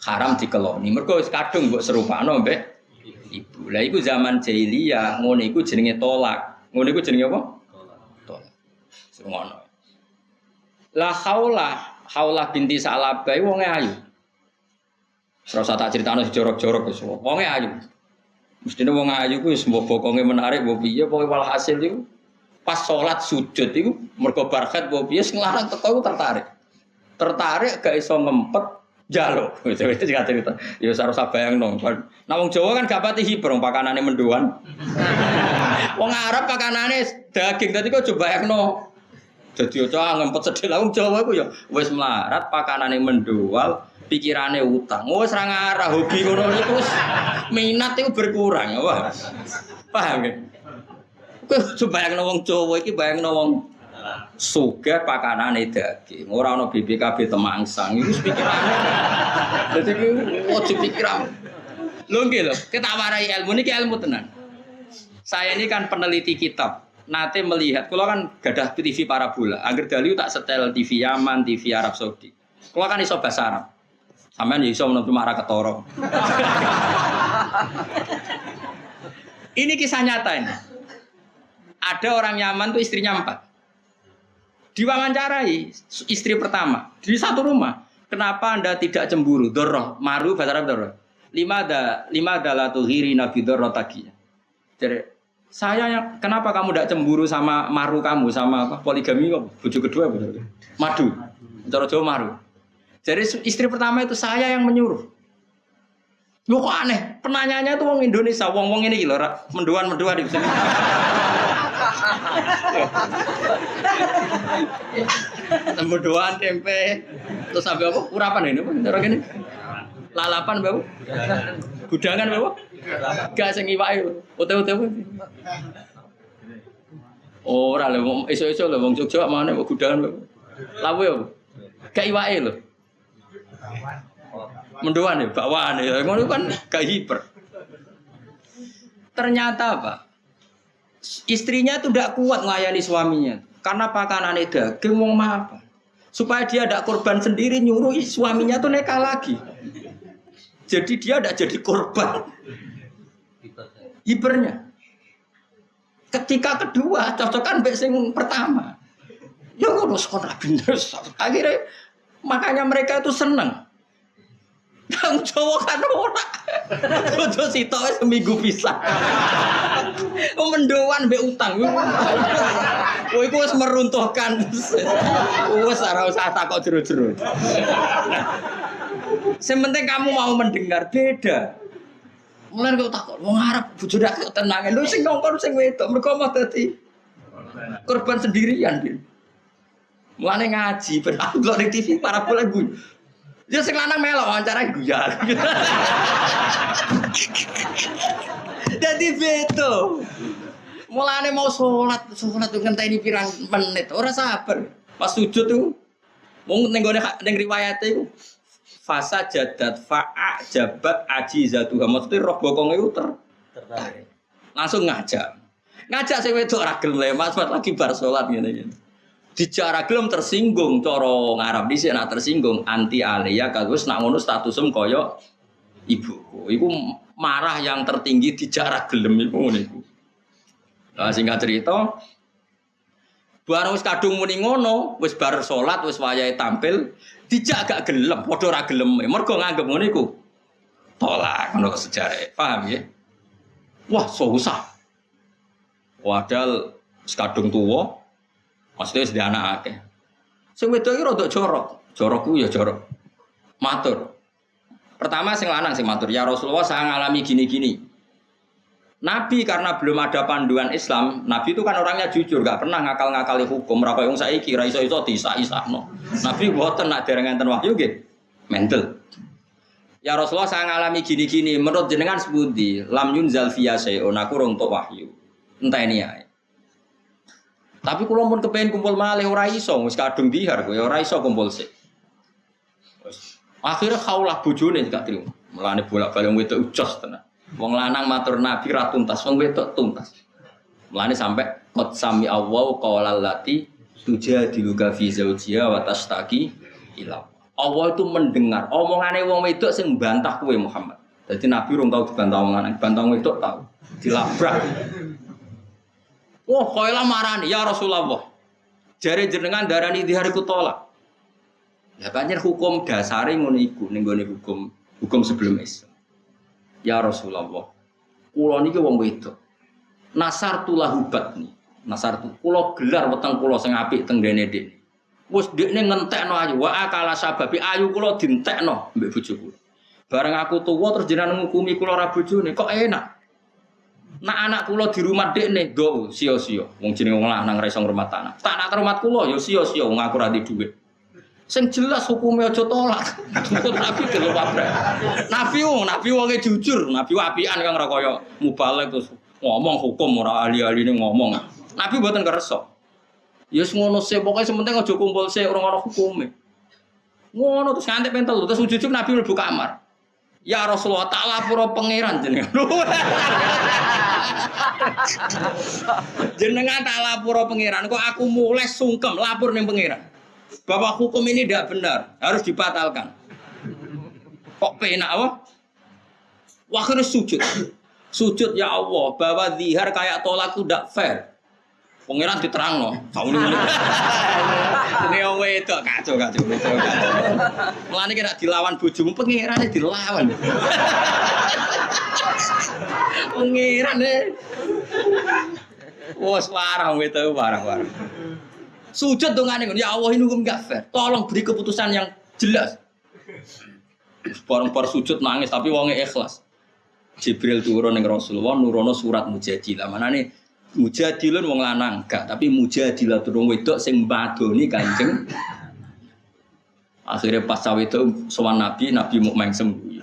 haram dikeloni. Mergo wis kadung mbok serupakno mbek ibu. Lah iku zaman jahiliyah, ngono iku jenenge tolak. Ngono iku jenenge apa? Tolak. Semono. La Haulah binti Sa'labah wonge ayu. Ora usah tak critakno jorok-jorok wis. Wonge ayu. Mestine wong ayu ku wis mbok bokonge menarik mbok piye pokoke walhasil iku pas salat sujud iku mergo barkat mbok piye sing larang teko iku tertarik. Tertarik gak iso ngempet njaluk. Wis cerita. Ya ora usah bayangno. Nah wong Jawa kan gak pati hibrong pakanane mendoan. Wong Arab pakanane daging dadi kok coba bayangno. Jadi ojo ngempet sedih lah wong Jawa iku ya wis melarat pakanane mendoal, pikirane utang. Wis ra ngarah hobi ngono iku wis minat iku berkurang. Wah. Paham ya? Kowe bayangno wong Jawa iki bayangno wong sugih pakanane daging. Ora ana BPKB temangsang iku pikirane. Dadi ojo pikiran. Lho nggih lho, kita warai ilmu niki ilmu tenan. Saya ini kan peneliti kitab. Nanti melihat, kalau kan gadah TV parabola. Agar dahulu tak setel TV Yaman, TV Arab Saudi. Kalau kan iso bahasa Arab. Sampean iso menurut marah ketoro. Ini kisah nyata ini. Ada orang Yaman tuh istrinya 4. Diwawancarai istri pertama di satu rumah. Kenapa Anda tidak cemburu? Dorroh, maru bahasa Arab dorroh. Lima adalah tuhiri nabi dorroh tagi. Jadi kenapa kamu tidak cemburu sama maru kamu sama apa poligami kamu? Bojo kedua betul. Madu. Cara Jawa maru. Jadi istri pertama itu saya yang menyuruh. Loh kok aneh, penanyanya tuh wong Indonesia, wong ini gitu, menduan di sini. Menduan tempe, terus sampai apa? Urapan ini, cara gini. Lalapan bawa, gudangan bawa, gak sing iwake, ote-ote. Ora lho, iso-iso lho, wong Jogja mana bawa gudangan bawa. Lawe yo, gak iwake lho. Mendoan ya, bakwaan ya, ngono kan gak hiper. Ternyata apa? Istrinya itu tidak kuat melayani suaminya, karena pakanannya daging mau apa? Supaya dia tidak korban sendiri nyuruh suaminya tuh neka lagi. Jadi dia tidak jadi korban. Hipernya. Ketika kedua cocokan mbek sing pertama. Ya ngono sekolah bener. Akhirnya makanya mereka itu senang. Kang Jawa kan ora. Bojo sitok seminggu bisa. Mendoan mbek utang. Kowe iku wis meruntuhkan. Wis ora usah takok jero-jero. Sementing kamu mau mendengar beda. Mulane kok takok wong Arab bojo dak tenange lho sing ngongkon sing wedok mergo mau dadi korban sendirian. Mulane ngaji ben aku di TV parabola gue. Dia sing lanang melok wawancara guyon. Dadi beto. Mulane mau salat ngenteni pirang menit, ora sabar. Pas sujud tuh wong ning riwayate iku fasa jadat fa'a jabat ajizatuha. Maksudnya roh bokong itu tertarik. Langsung ngajak sing wedok ora gelem lemas lagi bar salat ngene. Dijak gelem tersinggung cara ngarep dhisik nak tersinggung anti alia kagus nak ngono statusem kaya ibuku. Iku marah yang tertinggi dijak gelem iku ngene iku. Nah singkat cerita bareng wis kadung muni ngono, wis bar salat, wis wayahe tampil, dijak gak gelem, padha ora gelem. Mergo nganggep ngono iku tolak ngono sejarah. Paham ya? Wah, susah. Padahal wis kadung tuwa maksudnya sedih anak akeh. Sing wedok iki rada jorok. Jorok ku ya jorok. Matur. Pertama sing lanang sing matur, ya Rasulullah saya ngalami gini-gini. Nabi karena belum ada panduan Islam, Nabi itu kan orangnya jujur, gak pernah ngakal-ngakali hukum. Ora kaya wong saiki ra iso-iso disah-isahno. Nabi mboten nak dereng enten wahyu nggih. Mental. Ya Rasulullah saya ngalami gini-gini, menurut jenengan sepundi? Lam yunzal fiya sayun, aku rong tok wahyu. Enteni ae. Tapi kula mun kepengin kumpul malih ora iso, wis kadung dihar kowe ora iso kumpul sik. Akhire kaulah bojone gak trimo. Mulane bolak-balik wedok ujos tenan. Wong lanang matur Nabi ra tuntas, wong wedok tuntas. Mulane sampai qad sami Allah qaulal lati tujadiluka fi zaujiha wa tastaqi ila. Allah itu mendengar omongane wong wedok sing mbantah kowe Muhammad. Dadi Nabi rung tau dibantah wong lanang, dibantah wedok tau. Dilabrak. Wah, koyla marani ya Rasulullah. Jare jenengan darani dihariku tolak. Ya banjir hukum dasare ngono iku ning gone hukum sebelum Islam. Ya Rasulullah. Kula niki wong wedok. Nasartu lahubat ni. Nasartu kula gelar weteng kula sing apik teng dene dik. Wis ndekne ngentekno ayu wa akala sababi ayu kula dientekno mbek bojo kula. Bareng aku tuwa terus jenengan ngukumi kula ora bojone kok enak. Nak anak kula di rumah dekne go sia-sia. Wong jenenge wong lanang ra iso ngrumat anak. Tak nak rumah kula ya sia-sia wong aku ra di dhuwit. Sing jelas hukume aja tolak. Nabi delok pabrik. Nabi wonge jujur, Nabi apian kang ora kaya mubalek terus ngomong hukum ora ahli-ahline ngomong. Nabi mboten kersa. Ya wis ngono sih pokoke sementing aja kumpul sik ora ono hukume. Ngono terus nganti pentel terus ujug Nabi mlebu kamar. Ya Rasulullah tak lapor pangeran jenengan. Jenengan tak lapor pangeran kok aku mulai sungkem lapor ning pangeran. Bahwa hukum ini tidak benar, harus dibatalkan. Kok penak apa? Akhirnya sujud. Sujud ya Allah, bahwa zihar kayak tolak itu tidak fair. Pangeran diterang loh, kau ini itu kacau. Mulane kira dilawan bojomu, pangeran dilawan. Pangeran wes parah itu parah. Sujud dongane ngono, ya Allah ini hukum enggak fair. Tolong beri keputusan yang jelas. Bareng-bareng sujud nangis tapi wonge ikhlas. Jibril turun ning Rasulullah nurono surat Mujadilah. Manane Mujadilun wong lanang gak, tapi Mujadilah turun wedok sing mbadoni Kanjeng. Akhirnya pas cawe itu sowan Nabi mau mengsem.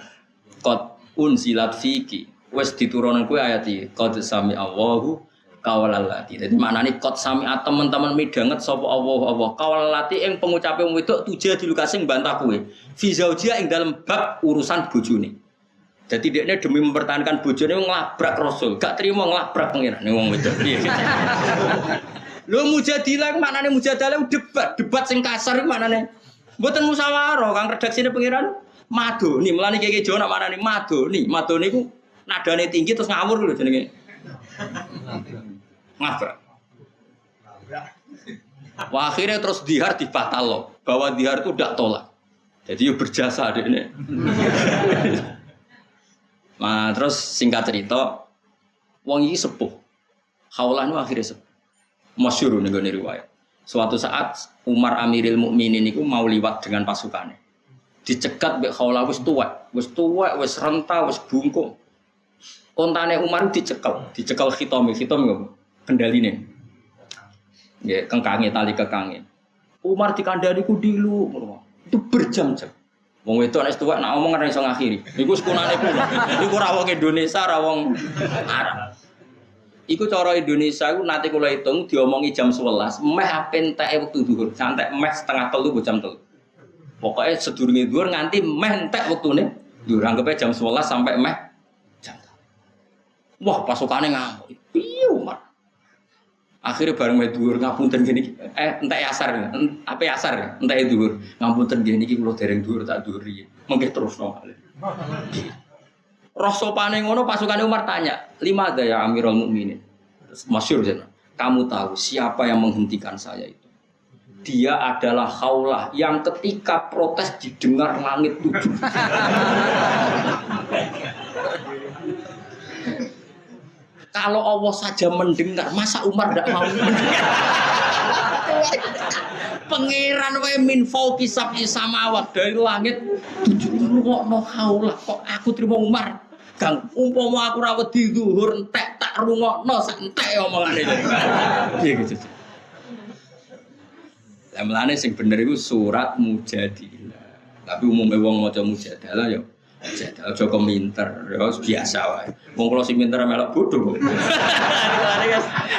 Qad unzilat fiki. Wes diturunkan kowe ayat iki. Qad sami Allahu qaulallati. Dadi maknane qad sami teman-teman midanget sapa Allah qaulallati ing pengucape wong wedok Tujadilu sing bantah kowe. Fi zaujia ing dalem bab urusan bojone. Jadi dia demi mempertahankan bojone nglabrak Rasul, gak terima nglabrak pengiran wong wedok. Lho Mujadilah maknane mujadalah debat sing kasar maknane. Mboten musyawarah, kang redaksine pengiran madoni, mulane kiye Jawa nak maknane madoni. Madoni ku nadane tinggi terus ngawur lho jenenge. Nglabrak. Wah akhirnya terus dihar dibatal loh, bahwa dihar itu tidak tolak. Jadi yo berjasa adekne. Nah, terus singkat cerita, wong iki sepuh. Khaulah nu akhirnya sepuh. Masyhur ning riwayat. Suatu saat Umar Amiril Mukminin niku mau liwat dengan pasukannya. Dicegat mbek Khaulah wis tuwek, wis renta, wis bungkung. Kontane Umar dicekel khitome ngopo? Kendaline. Nggih, kengkange tali kekange. Umar dikandani ku dilu ngono. Itu berjam-jam. Wong wedok nek tuwek nak omong ora iso ngakhiri. Iku sekunane kuwi. Iku ora wong Indonesia, ora wong Arab. Iku cara Indonesia iku nate kula hitung diomongi jam 11, meh ape enteke wektu dhuwur, santai meh setengah 3 jam 3. Pokoke sedurunge dhuwur nganti meh entek wektune. Dhuwur anggepe jam 11 sampai meh jam 3. Wah, pasukane ngamuk. Piye Umar? Akhirnya bareng wae dhuwur ngapunten gini entek asar apa asar entek dhuwur ngapunten gini iki kula dereng dhuwur tak dhuwuri mengke terusno roh sopane ngono pasukane Umar tanya lima ada ya Amirul Mukminin masyhur jeneng kamu tahu siapa yang menghentikan saya itu dia adalah Khaulah yang ketika protes didengar langit 7. Kalau Allah saja mendengar, masa Umar tidak mau mendengar? Pangeran wae min fauqi sab'i samawat dari langit 7 rungokno Khaulah kok aku terima Umar. Kang umpama aku ra wedi zuhur entek tak rungokno santai omongane. Piye gitu. Lah melane sing bener iku surat Mujadilah. Tapi umume wong maca Mujadalah ya aja kominter, ya biasa wae. Wong kula sing pinter melok bodho.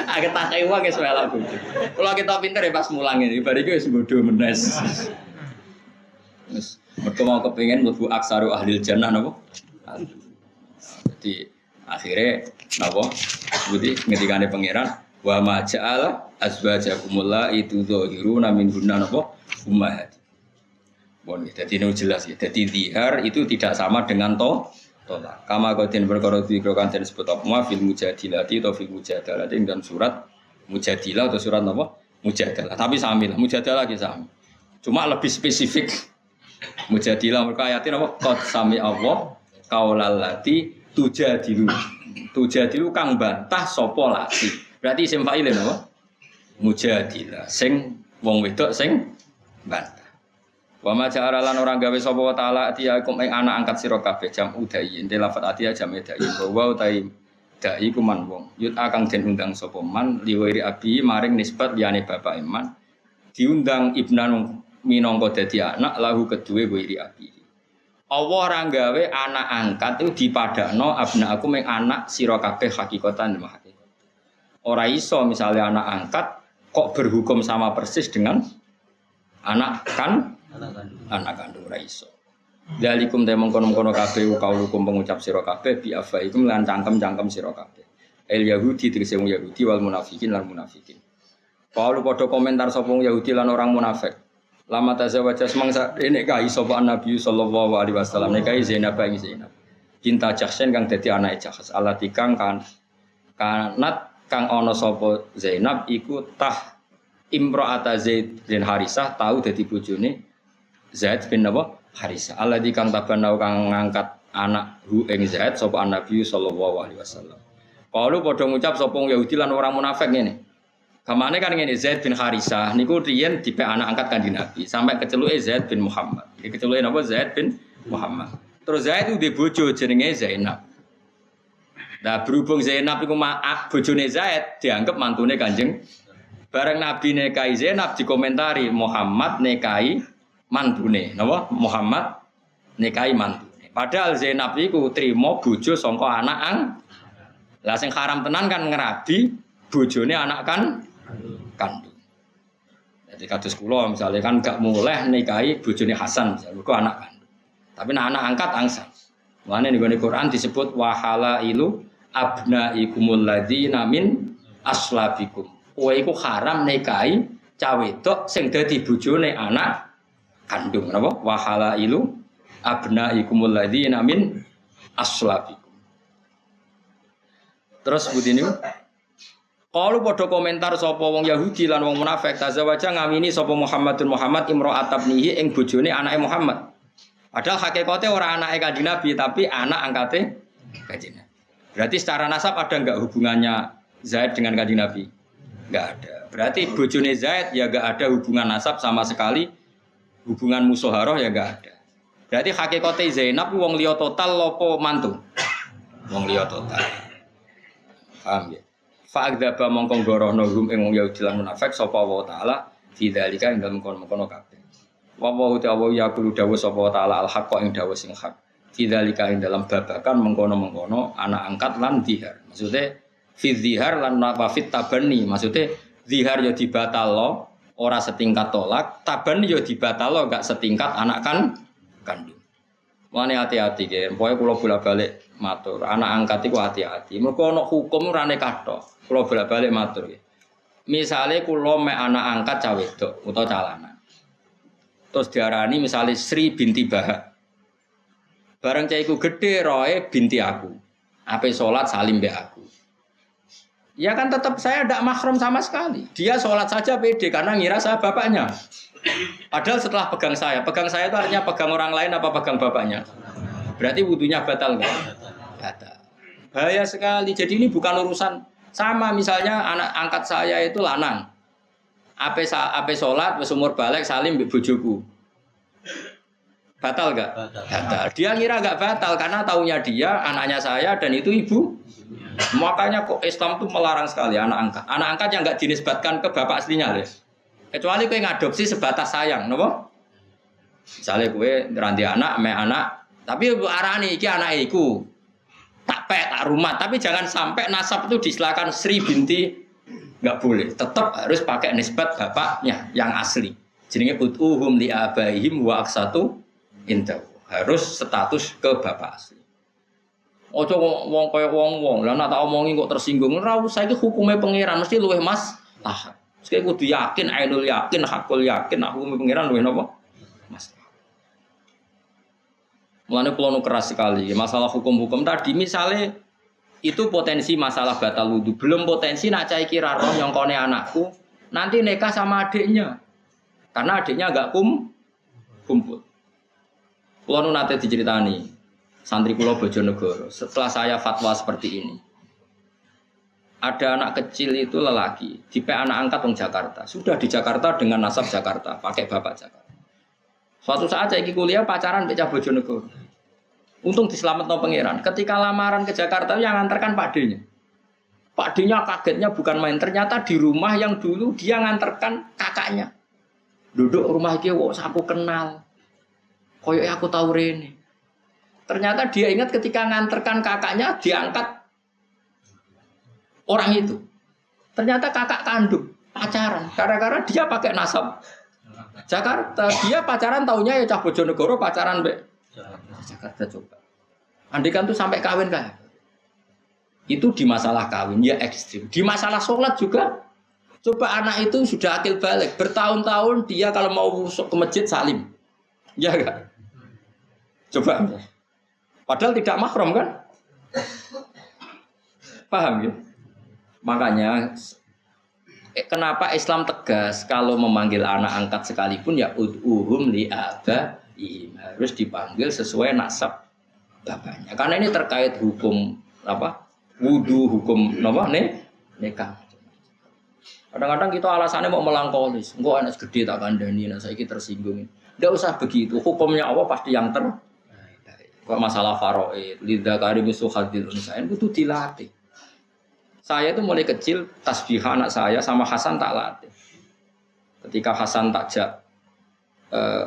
Agak tak kaya wong wis melok bodho. Kula kita pinter ya pas mulang iki, bar iki wis bodho menes. Wis mergo mau kepengin mlebu aksaru ahlil jannah napa? Jadi akhirnya napa? Budi ngendikane pangeran wa ma ja'ala azwajakumullah itu zahiruna min hunna napa? Ummahat. Bon, jadi ini jelas ya. Jadi zihar itu tidak sama dengan tolak. Kama qatin perkara dikrokan den sebut apa fil mujadilati atau fil mujadalah ing dalam surat Mujadilah atau surat apa? Mujadalah. Tapi samilah, mujadalah ki sami. Cuma lebih spesifik. Mujadilah mereka ayatin apa? Qad sami Allah qaulallati tujadilu. Tujadilu kang bantah sapa lati. Berarti isim fa'il napa? Mujadilah sing wong wedok sing bantah. Wa ma ja'ala lan ora gawe sapa wa ta'ala atiyakum ing anak angkat sira kabeh jam udai ente lafat atiya jam edai wa utai dai kuman wong yut akang den undang sapa man liwiri abi maring nisbat liyane bapak iman diundang ibnan minangka dadi anak lahu keduwe wiri abi Allah ora gawe anak angkat itu dipadakno abna aku ing anak sira kabeh hakikatan hakikat ora iso misalnya anak angkat kok berhukum sama persis dengan anak kandung ra iso. Dalikum te mengkono-kono kabeh kaulukum pengucap sira kabeh bi afaikum lan cangkem-cangkem sira kabeh. El Yahudi tegese wong Yahudi wal munafikin lan munafikin. Kalau padha komentar sapa wong Yahudi lan orang munafik. Lama tazawaja semangsa dene kai sapa Nabi sallallahu alaihi wasallam nek kai Zainab ing Zainab. Cinta Jahsen kang dadi anake Jahs alati kang kanat kang ana sapa Zainab iku tah imra'ata Zaid bin Harisah tahu dadi bojone Zaid bin Harisah. Alladzi kang tabanau kang ngangkat anak hu ing Zaid sapa Nabi sallallahu alaihi wasallam. Kalau padha ngucap sapa Yahudi lan orang munafik ngene. Gamane kan ngene Zaid bin Harisah niku riyen dipek anak angkat Kanjeng Nabi sampai keceluke Zaid bin Muhammad. Iki keceluke napa Zaid bin Muhammad. Terus Zaid itu di bojo jenenge Zainab. Nah berhubung Zainab iku maaf bojone Zaid dianggap mantune Kanjeng. Bareng Nabi nikahi Zainab dikomentari Muhammad nikahi mantune, napa? Muhammad nikahi mantune. Padahal Zainab iku trimo bojo saka anak lah sing haram tenan kan ngerabi bojone anak kandung. Jadi kados kula misalnya kan gak muleh nikahi bojone Hasan, misalnya anak kandung. Tapi anak angkat angsal. Mulane ning Quran disebut wahalailu abnaikumul ladzina min aslabikum. Kowe iku haram nikahi cah wedok sing dadi bojone anak kandung, napa? Wahalailu abnaikumul ladzina min aslabikum. Terus budine kalau padha komentar sapa wong Yahudi lan wong munafik tazawaja ngamini sapa Muhammadun Muhammad imra'at abnihi ing bojone anake Muhammad. Padahal hakikate ora anake Kanjeng Nabi tapi anak angkate Kanjeng Nabi. Berarti secara nasab ada enggak hubungannya Zaid dengan Kanjeng Nabi? Enggak ada. Berarti bojone Zaid ya enggak ada hubungan nasab sama sekali. Hubungan musoharoh ya enggak ada. Berarti hakikate Zainab wong liya total lopo mantu? Wong liya total. Paham ya? Fa'adzaba mongko gorono hum ing wong Yahudi lan munafik sapa wa taala fidzalika ing dalem kono-kono kabeh. Wa wa ta'ala yaqulu dawu sapa taala al-haqqa ing dawu sing hak. Fidzalika ing dalam babakan mengkono-mengkono anak angkat lan zihar. Maksudnya fi zihar lan wafit tabani. Maksudnya zihar ya dibatalo ora setingkat tolak, tabani ya dibatalo gak setingkat anak kandung. Mane hati-hati nggih. Pokoke kula bolak-balik matur, anak angkat iku hati-hati. Mergo ana hukum rane kathok. Kula bolak-balik matur nggih. Misale kula mek anak angkat cah wedok utawa cah lanang. Terus diarani misale Sri binti Bahak. Bareng cah iku gedhe roe binti aku. Ape salat salim mbek aku. Ya kan tetap saya tidak mahram sama sekali. Dia sholat saja pede karena ngira saya bapaknya. Padahal setelah pegang saya itu artinya pegang orang lain apa pegang bapaknya? Berarti wudunya batal nggak? Batal. Bahaya sekali. Jadi ini bukan urusan sama misalnya anak angkat saya itu lanang. Ape sholat, umur balik salim mbek bojoku. Batal nggak? Batal. Dia ngira nggak batal karena taunya dia anaknya saya dan itu ibu. Makanya kok Islam itu melarang sekali anak angkat. Anak angkat yang nggak dinisbatkan ke bapak aslinya, Les. Kecuali kowe ngadopsi sebatas sayang, nopo? Misalnya kowe ngeranti anak, tapi arani iki anak iku. Tak rumah, tapi jangan sampai nasab itu disilakan Sri binti nggak boleh. Tetap harus pakai nisbat bapaknya yang asli. Jenenge utuhum li abaihim wa aksatu indahu. Harus status ke bapak asli. Ojo wong kaya wong. Lah nek tak omongi kok tersinggung. Ora usah iki hukume pangeran mesti luwih Mas. Tah. Mesti kudu yakin, ainul yakin, hakul yakin hukume pangeran luwih napa? Mas. Mulane kula nu keras sekali masalah hukum-hukum tadi misalnya itu potensi masalah batal wudu. Belum potensi nak cah iki ra roh nyongkone anakku nanti nikah sama adiknya. Karena adiknya enggak kumpul. Kula nu nate diceritani santri kula Bojonegoro, setelah saya fatwa seperti ini. Ada anak kecil itu lelaki, dipek anak angkat wong Jakarta. Sudah di Jakarta dengan nasab Jakarta, pakai bapak Jakarta. Suatu saat saya kuliah pacaran mbek Bojonegoro. Untung diselametno pangeran. Ketika lamaran ke Jakarta yang nganterkan Pak D-nya. Pak D-nya kagetnya bukan main, ternyata di rumah yang dulu dia nganterkan kakaknya. Duduk rumah iki wong aku kenal. Koyoke aku tahu rene. Ternyata dia ingat ketika nganterkan kakaknya diangkat orang itu. Ternyata kakak kandung pacaran. Gara-gara dia pakai nasab Jakarta. Dia pacaran taunya ya cah Bojonegoro pacaran mbek Jakarta coba. Andai kan tuh sampai kawin kayak itu di masalah kawin ya ekstrim. Di masalah sholat juga. Coba anak itu sudah akil balik bertahun-tahun dia kalau mau ke masjid salim, ya enggak? Coba. Padahal tidak mahram kan? Paham ya? Makanya kenapa Islam tegas kalau memanggil anak angkat sekalipun ya ud'uhum li abaihim harus dipanggil sesuai nasab bapaknya. Karena ini terkait hukum apa? Wudu, hukum apa nih? Nikah. Kadang-kadang kita alasannya mau melangkolis. Engko anak gede tak kandani, nah saiki tersinggung. Enggak usah begitu. Hukumnya Allah pasti yang terbaik. Kok masalah faraid, lidzakari mislu hadzil unsayain itu dilatih. Saya itu mulai kecil tasbih anak saya sama Hasan tak latih. Ketika Hasan takjak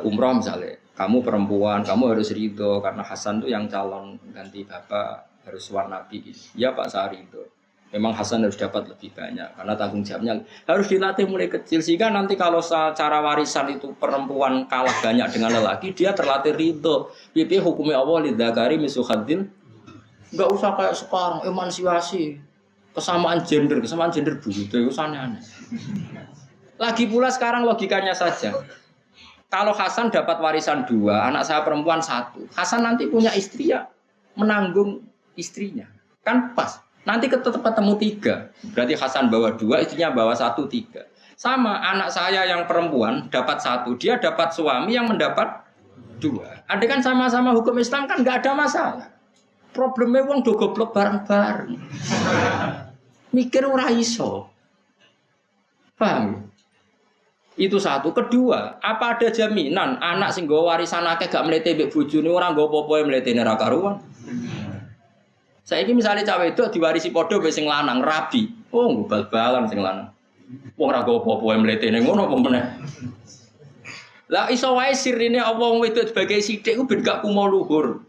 umroh misalnya, kamu perempuan, kamu harus ridho karena Hasan tuh yang calon ganti bapak harus suar Nabi. Ya Pak saya ridho. Memang Hasan harus dapat lebih banyak karena tanggung jawabnya harus dilatih mulai kecil sehingga nanti kalau secara warisan itu perempuan kalah banyak dengan lelaki dia terlatih ridho. Pipi hukumnya Allah lidzakari mislu hadzil. Enggak usah kayak sekarang emansipasi. Kesamaan gender begitu itu aneh-aneh. Lagi pula sekarang logikanya saja. Kalau Hasan dapat warisan 2, anak saya perempuan 1. Hasan nanti punya istri ya menanggung istrinya. Kan pas. Nanti tetap ketemu 3. Berarti Hasan bawa 2, istrinya bawa 1, 3. Sama anak saya yang perempuan dapat 1, dia dapat suami yang mendapat 2. Ada kan sama-sama hukum Islam kan nggak ada masalah. Problemnya wong do goblok bareng-bareng. Mikir ora iso. Paham? Itu satu. Kedua, apa ada jaminan anak sing nggo warisan akeh gak mlete mbek bojone ora nggo apa-apa mletene ra karuan? Saiki misale cawe wedok diwarisi padha mbek sing lanang rabi. Oh, bal-balan sing lanang. Wong ora nggo apa-apa mletene ngono apa meneh. Lah iso wae sirine apa wong wedok sebagai sithik ku ben gak kumo luhur.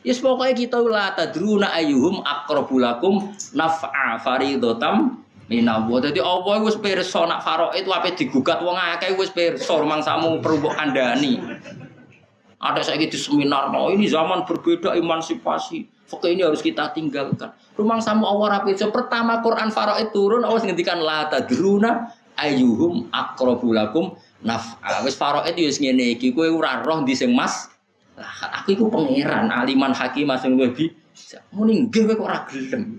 Yes pokoknya kita la tadruna ayyuhum aqrabu lakum naf'a faridotam minallah. Dadi apa wis pirsa nak faraid wae digugat wong akeh wis pirsa mangsamu perlu mbok kandhani. Ada saiki di seminar, no ini zaman berbeda emansipasi. Fakih ini harus kita tinggalkan. Rumang samu Allah rapi. Pertama Quran faraid turun Allah ngendikan la tadruna ayyuhum aqrabu lakum naf'a. Wis faraid wis ngene iki kowe ora roh ndi sing mas. Lah aku iku pangeran aliman hakim sing luwih bisa. Muni nggih kowe kok ora gelem.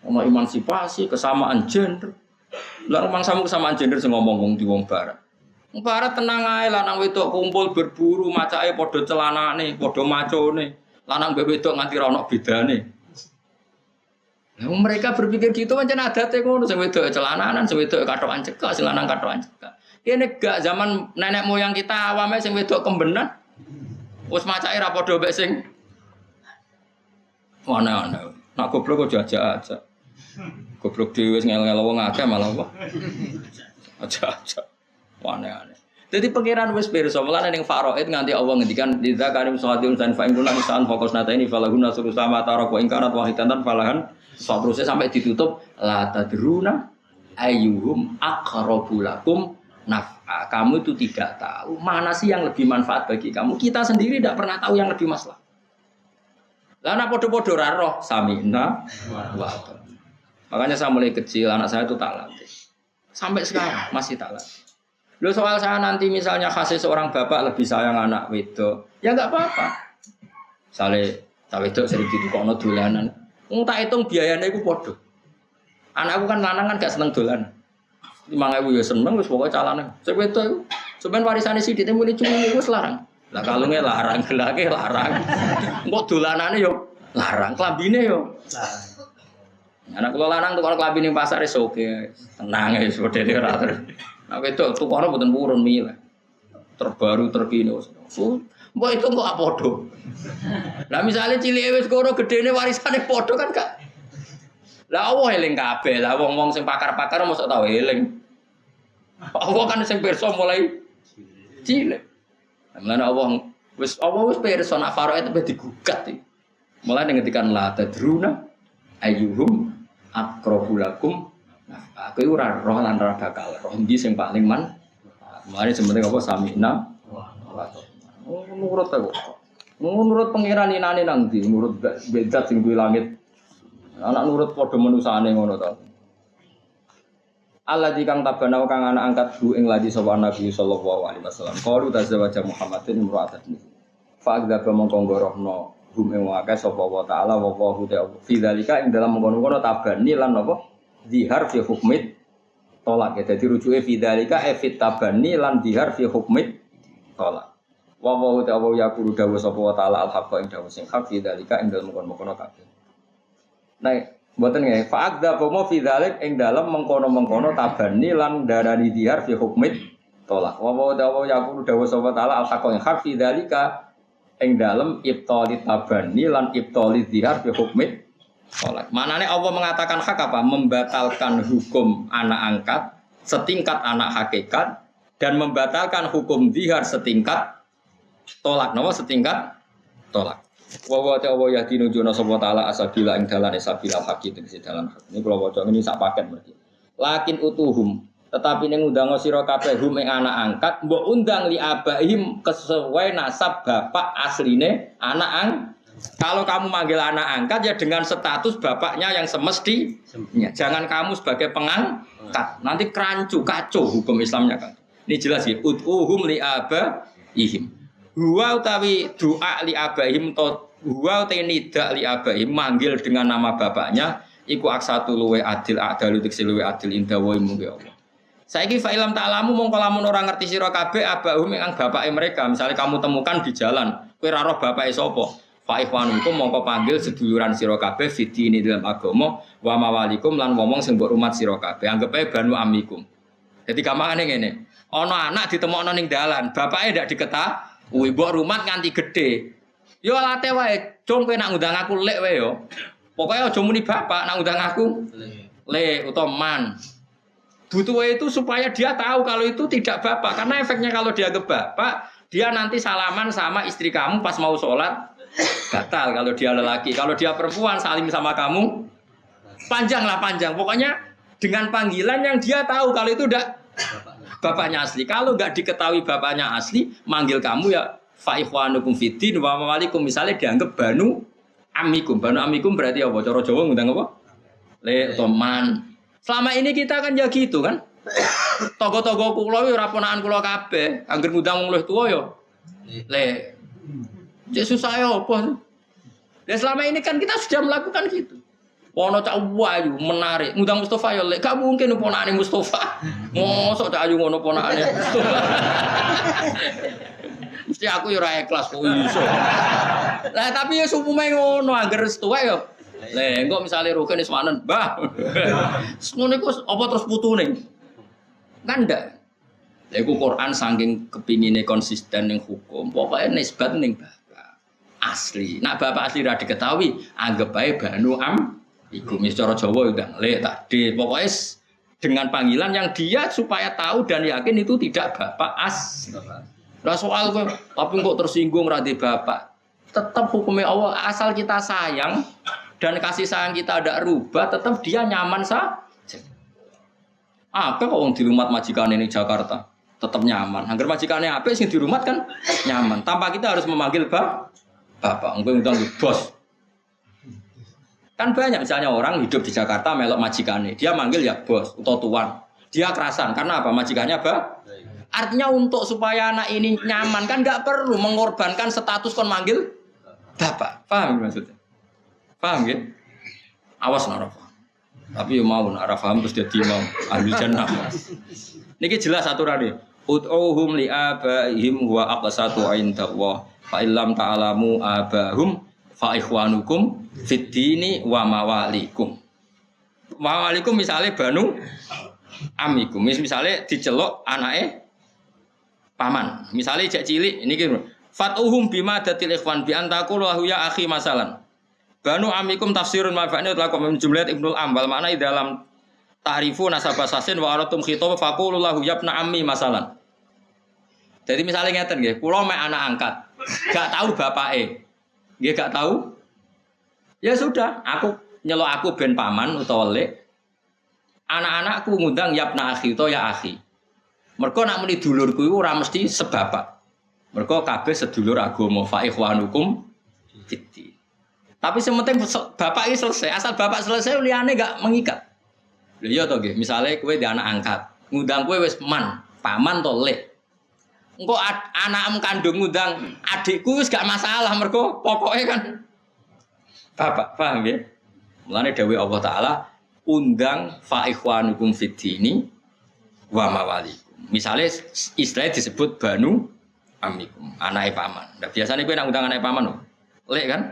Ono emansipasi, kesamaan gender. Lah mangsamu kesamaan gender sing ngomong wong di wong barat. Wong barat tenang ae lanang wedok kumpul berburu macake padha celanane, padha macone. Lanang mbek wedok nganti ra ono bedane. Lah mereka berpikir gitu pancen adate ngono sing wedok celananan, sing wedok katokan cekak, sing lanang katokan cekak. Kene gak zaman nenek moyang kita awame sing wedok kembenan. Wes macake ra padha mbek sing ana-ana. Nak goblok aja aja. Goblok dhewe wis ngel-ngel wong akeh malah apa. Aja. Aneh-aneh. Jadi pangeran wis pirsa mulane ning faraid nganti Allah ngendikan lidza karim sahatul san fa ingkuna nisan fokus nata ini falahuna surusama tarak wa ingkarat wahidatan falahan terusnya sampai ditutup la tadruna ayyuhum aqrabu lakum naf'a. Kamu itu tidak tahu mana sih yang lebih manfaat bagi kamu. Kita sendiri tidak pernah tahu yang lebih maslahat. Lah anak podo-podo ra roh sami'na wa ata'na. Makanya saya mulai kecil anak saya itu tak latih. Sampai sekarang masih tak latih. Loh soal saya nanti misalnya kasih seorang bapak lebih sayang anak wedok, ya enggak apa-apa. Sale tak wedok sering ditukokno dolanan. Wong tak hitung biayane iku padha. Anakku kan lanang kan gak seneng dolan. 5.000 ya seneng wis pokoke calane. Sing wedok iku sampean warisane sithik muni cuwi wis larang. Lah kalunge larang, gelake larang. Engko dolanane yo larang, klambine yo larang. Anak kula lanang tukang klambi ning pasar wis oke. Tenang wis modele ora terus. Nah wedok tukane mboten purun milih. Terbaru terkini. Mbok itu kok padha. Lah misale cilike wis karo gedene warisane padha kan gak. Lah Allah eling kabeh. Lah wong-wong sing pakar-pakar mosok tau eling. Allah kan sing pirsa mulai cilik. Mulane Allah wis pirsa nak faraid wis digugat iki. Mulane ngendikan la tadruna ayyuhum aqrabu lakum. Nah, aku ora roh lan ora bakal roh ndi sing paling man. Mari sementing apa sami'na wa ata'na. Oh, Nurut ta kok. Nurut pangeran inane nang ndi? Nurut zat sing kuwi langit. Anak nurut padha manusane ngono ta. Allah dikang tabana kang anak angkat bu ing ladi sapa Nabi sallallahu alaihi wasallam. Qalu tazawwaja Muhammadin imra'atan. Fa agdaba mongko ngorohno hum ing wae sapa wa ta'ala wa hu ta'ala. Fi dzalika ing dalam mengkono-kono tabani lan napa? Dihar fi hukmit tolak ya. Dadi rujuke fi dzalika fit tabani lan dihar fi hukmit tolak. Wa hu ta'ala yaqulu dawu sapa wa ta'ala al-haqqa ing dawu sing hak fi dzalika ing dalam mengkono-kono kabeh. Nah, mboten nggih, fa'adza bomo fi dzalik ing dalem mengkono-mengkono tabani lan darani dihar fi hukmit tolak. Wa ta'ala yaqulu dawu sapa ta'ala al-haqqa ing hak fi dzalika ing dalem ibtali tabani lan ibtali dihar fi hukmit tolak. Manane Allah mengatakan hak apa? Membatalkan hukum anak angkat setingkat anak hakikat dan membatalkan hukum dihar setingkat tolak. Napa setingkat tolak? Wa ta'ala yahdinu juna sapa ta'ala asabila ing dalane sabilal haqi tegese dalan hak. Ini kula waca ini sak paket berarti. Lakin utuhum tetapi ning undang sira kabeh hum ing anak angkat mbok undang li abaihim kesesuai nasab bapak asline anak kalau kamu manggil anak angkat ya dengan status bapaknya yang semestinya. Jangan kamu sebagai pengangkat. Nanti kerancu kacau hukum Islamnya kan. Ini jelas ya utuhum li abaihim. Huwa utawi doa li abaihim to huwa utawi nida li abaihim manggil dengan nama bapaknya iku aksatu luwe adil adalu tekse luwe adil inda wa mugi Allah. Saiki fa ilam ta'lamu mongko lamun ora ngerti sira kabeh abahum ing bapake mereka, misalnya kamu temukan di jalan, kowe ora roh bapake sapa. Fa ikhwanukum mongko panggil seduluran sira kabeh fidini dalam agama wa mawalikum lan ngomong sing mbok rumat sira kabeh. Anggap ae banu amikum. Jadi gampangane ngene. Ana anak ditemokno ning dalan, bapake ndak diketahui, mbok rumat nganti gedhe. Yo late wae, cung kowe nak ngundang aku lek wae yo. Pokoke aja muni bapak nak ngundang aku le utawa man. Butuh itu supaya dia tahu kalau itu tidak bapak. Karena efeknya kalau dia ke bapak, dia nanti salaman sama istri kamu pas mau sholat, batal kalau dia lelaki. Kalau dia perempuan salim sama kamu, panjang. Pokoknya dengan panggilan yang dia tahu kalau itu udah bapaknya asli. Kalau nggak diketahui bapaknya asli, manggil kamu ya fa'ikhwanukum fiddin wa mawalikum. Misalnya dianggap banu amikum. Banu amikum berarti apa? Cara Jawa ngundang apa? Le toman. Selama ini kita kan ya gitu kan. Togo-togo kula ora ponakan kula kabeh, anggere ngundang wong luwih tuwa ya. Le. Cek susah ya apa? Dan selama ini kan kita sudah melakukan gitu. Ono cak wayu menarik, ngundang Mustafa ya lek gak mungkin ponakane Mustafa. Mosok cak ayu ngono ponakane Mustafa. Mesti aku ya ora ikhlas kok iso. Lah tapi ya supume ngono anggere tuwa ya. Le, engko misale Rugen wis manen, Mbah. Ngono iku apa terus putune? Kan ndak. Lha iku Quran saking kepingine konsisten ning hukum, pokoke nisbat ning bapak asli. Nak bapak asli ra diketahui, anggap bae banu iku mis cara Jawa ndang le takdir. Pokoke dengan panggilan yang dia supaya tahu dan yakin itu tidak bapak asli. Lah soal kowe tapi kok tersinggung ra di bapak. Tetap hukumnya Allah asal kita sayang dan kasih sayang kita ada rubah, tetap dia nyaman saja. Apa kok orang di rumah majikan ini Jakarta tetap nyaman. Angger majikannya apa sih di rumah kan nyaman. Tanpa kita harus memanggil bapak, ngundang bos. Kan banyak misalnya orang hidup di Jakarta melok majikannya, dia manggil ya bos atau tuan. Dia kerasan karena apa? Majikannya artinya untuk supaya anak ini nyaman kan nggak perlu mengorbankan status kon manggil bapak. Paham maksudnya? Paham ya? Awas nara paham. Tapi ya mau nara paham terus dia mau ahli jannah. Niki jelas aturannya. Ud'uhum li abaihim wa aqsatu indallah. Fa illam ta'lamu abahum fa ikhwanukum fid dini wa mawalikum. Mawalikum misalnya banu amikum. Misalnya dicelok anake paman. Misalnya jak cilik niki fatuhum bima datil ikhwan bi antaku lahu ya akhi masalan. Banu amikum tafsirun mafa'ni telah komen jumlah Ibnul Ambal makna di dalam ta'rifu nasabah sasin wa aratum khitab faqulu lahu yabna ammi masalan. Jadi misalnya ngeten nggih, kula mek anak angkat, gak tahu bapake. Nggih gak tahu. Ya sudah, aku nyelok aku ben paman utawa lek. Anak-anakku ngundang yabna akhi utawa ya akhi. Mergo nak muni dulurku iku ora mesti sebapak. Mergo kabeh sedulur agama fa ikhwanukum fiddin. Tapi sementing bapak ini selesai, asal bapak selesai liyane enggak mengikat. Lha iya to nggih, misale kowe di anak angkat, ngundang kowe wis paman to lek. Engko anakmu kandung ngundang adikku wis gak masalah mergo pokoke kan bapak, paham ya? Mulane dawuh Allah Taala undang fa ikhwanukum fiddini wa mawalikum. Misale istilah disebut banu amikum, anake paman. Nah, biasane kowe nek undang anake paman lho. Lek kan?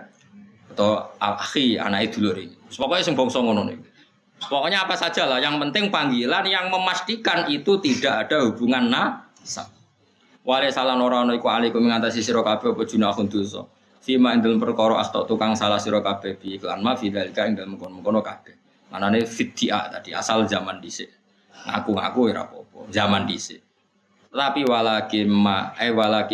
Atau akhi anake dulur iki. Pokoke sing bangsa ngono niku. Pokoknya apa saja lah, yang penting panggilan yang memastikan itu tidak ada hubungan nasab. Wale salah ora ana iku alaikum ngatasi sira kabeh apa junahun dosa. Fima ing dalem perkara asta tukang salah sira kabeh bi iklan ma fidzalika ing dalem kono kabeh. Manane fidya tadi asal zaman dhisik. Ngaku-ngaku ora apa-apa, zaman dhisik. Tapi walakin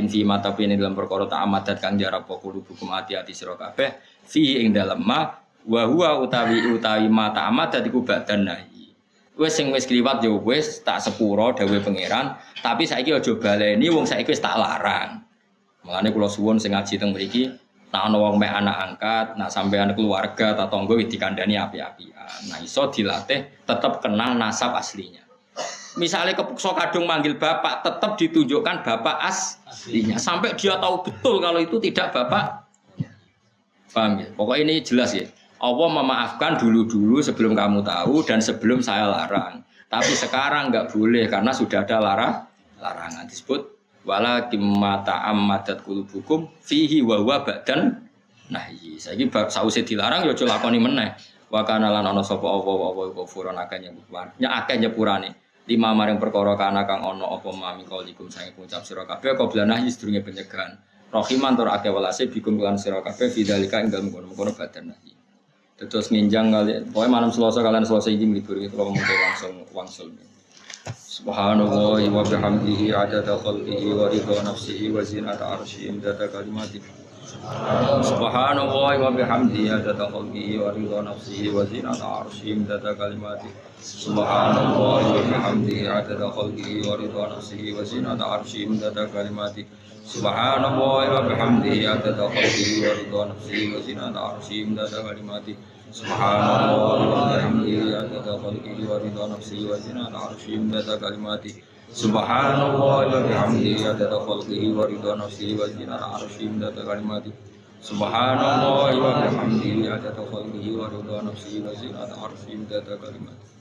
fima tapi ing dalem perkara tak amadat kang diarep kudu hukum hati-hati sira kabeh fi ing dalem ma wa huwa utawi ma tak amadat iku badan nahi. Wis sing wis kliwat yo wis tak sepuro dawuh pangeran, tapi saiki aja baleni wong saiki wis tak larang. Mulane kula suwun sing ngaji teng mriki, nek ana wong mek anak angkat, nek sampean keluarga ta tangga wis dikandani api-apian. Nah iso dilatih tetap kenal nasab aslinya. Misalnya kepeksa kadung manggil bapak, tetap ditunjukkan bapak aslinya sampai dia tahu betul kalau itu tidak bapak. Paham ya? Pokoknya ini jelas ya. Allah memaafkan dulu-dulu sebelum kamu tahu dan sebelum saya larang. Tapi sekarang enggak boleh karena sudah ada larangan disebut wala kimata ammadat qulubukum fihi wa huwa badan nahyi. Saiki sause dilarang ya aja lakoni meneh. Wa kana lan ana sapa apa kufuran akeh nyepurane. Lima maring perkara kana kang ana apa mami kaulikum sange ngucap sira kabeh qabla nahyi sedurunge pencegahan. Rahiman tur akeh welase bikum lan sira kabeh fidzalika ing dalem kono badan nahyi. Terus nginjang kali, pokoknya malam Selasa kalian Selasa ini libur itu kalau mungkin langsung wangsul. Subhanallah wa bihamdihi adada khalqihi wa ridha nafsihi wa zinata arsyihi imdada kalimatihi. Subhanallah wa bihamdihi adada khalqihi wa ridha nafsihi wa zinata arsyihi imdada kalimatihi. Subhanallah wa bihamdihi adada khalqihi wa ridha nafsihi wa zinata arsyihi imdada kalimatihi. Subhanallah wa bihamdihi adada khalqihi wa ridha nafsihi wa zinata arsyihi imdada kalimatihi. Subhanallah wa bihamdihi adada khalqihi wa ridha nafsihi wa zinata arsyihi imdada kalimatihi. Subhanallah wa bihamdihi adada khalqihi wa ridha nafsihi wa zinata arsyihi imdada kalimatihi. Subhanallah wa bihamdihi adada khalqihi wa ridha nafsihi wa zinata arsyihi imdada kalimatihi.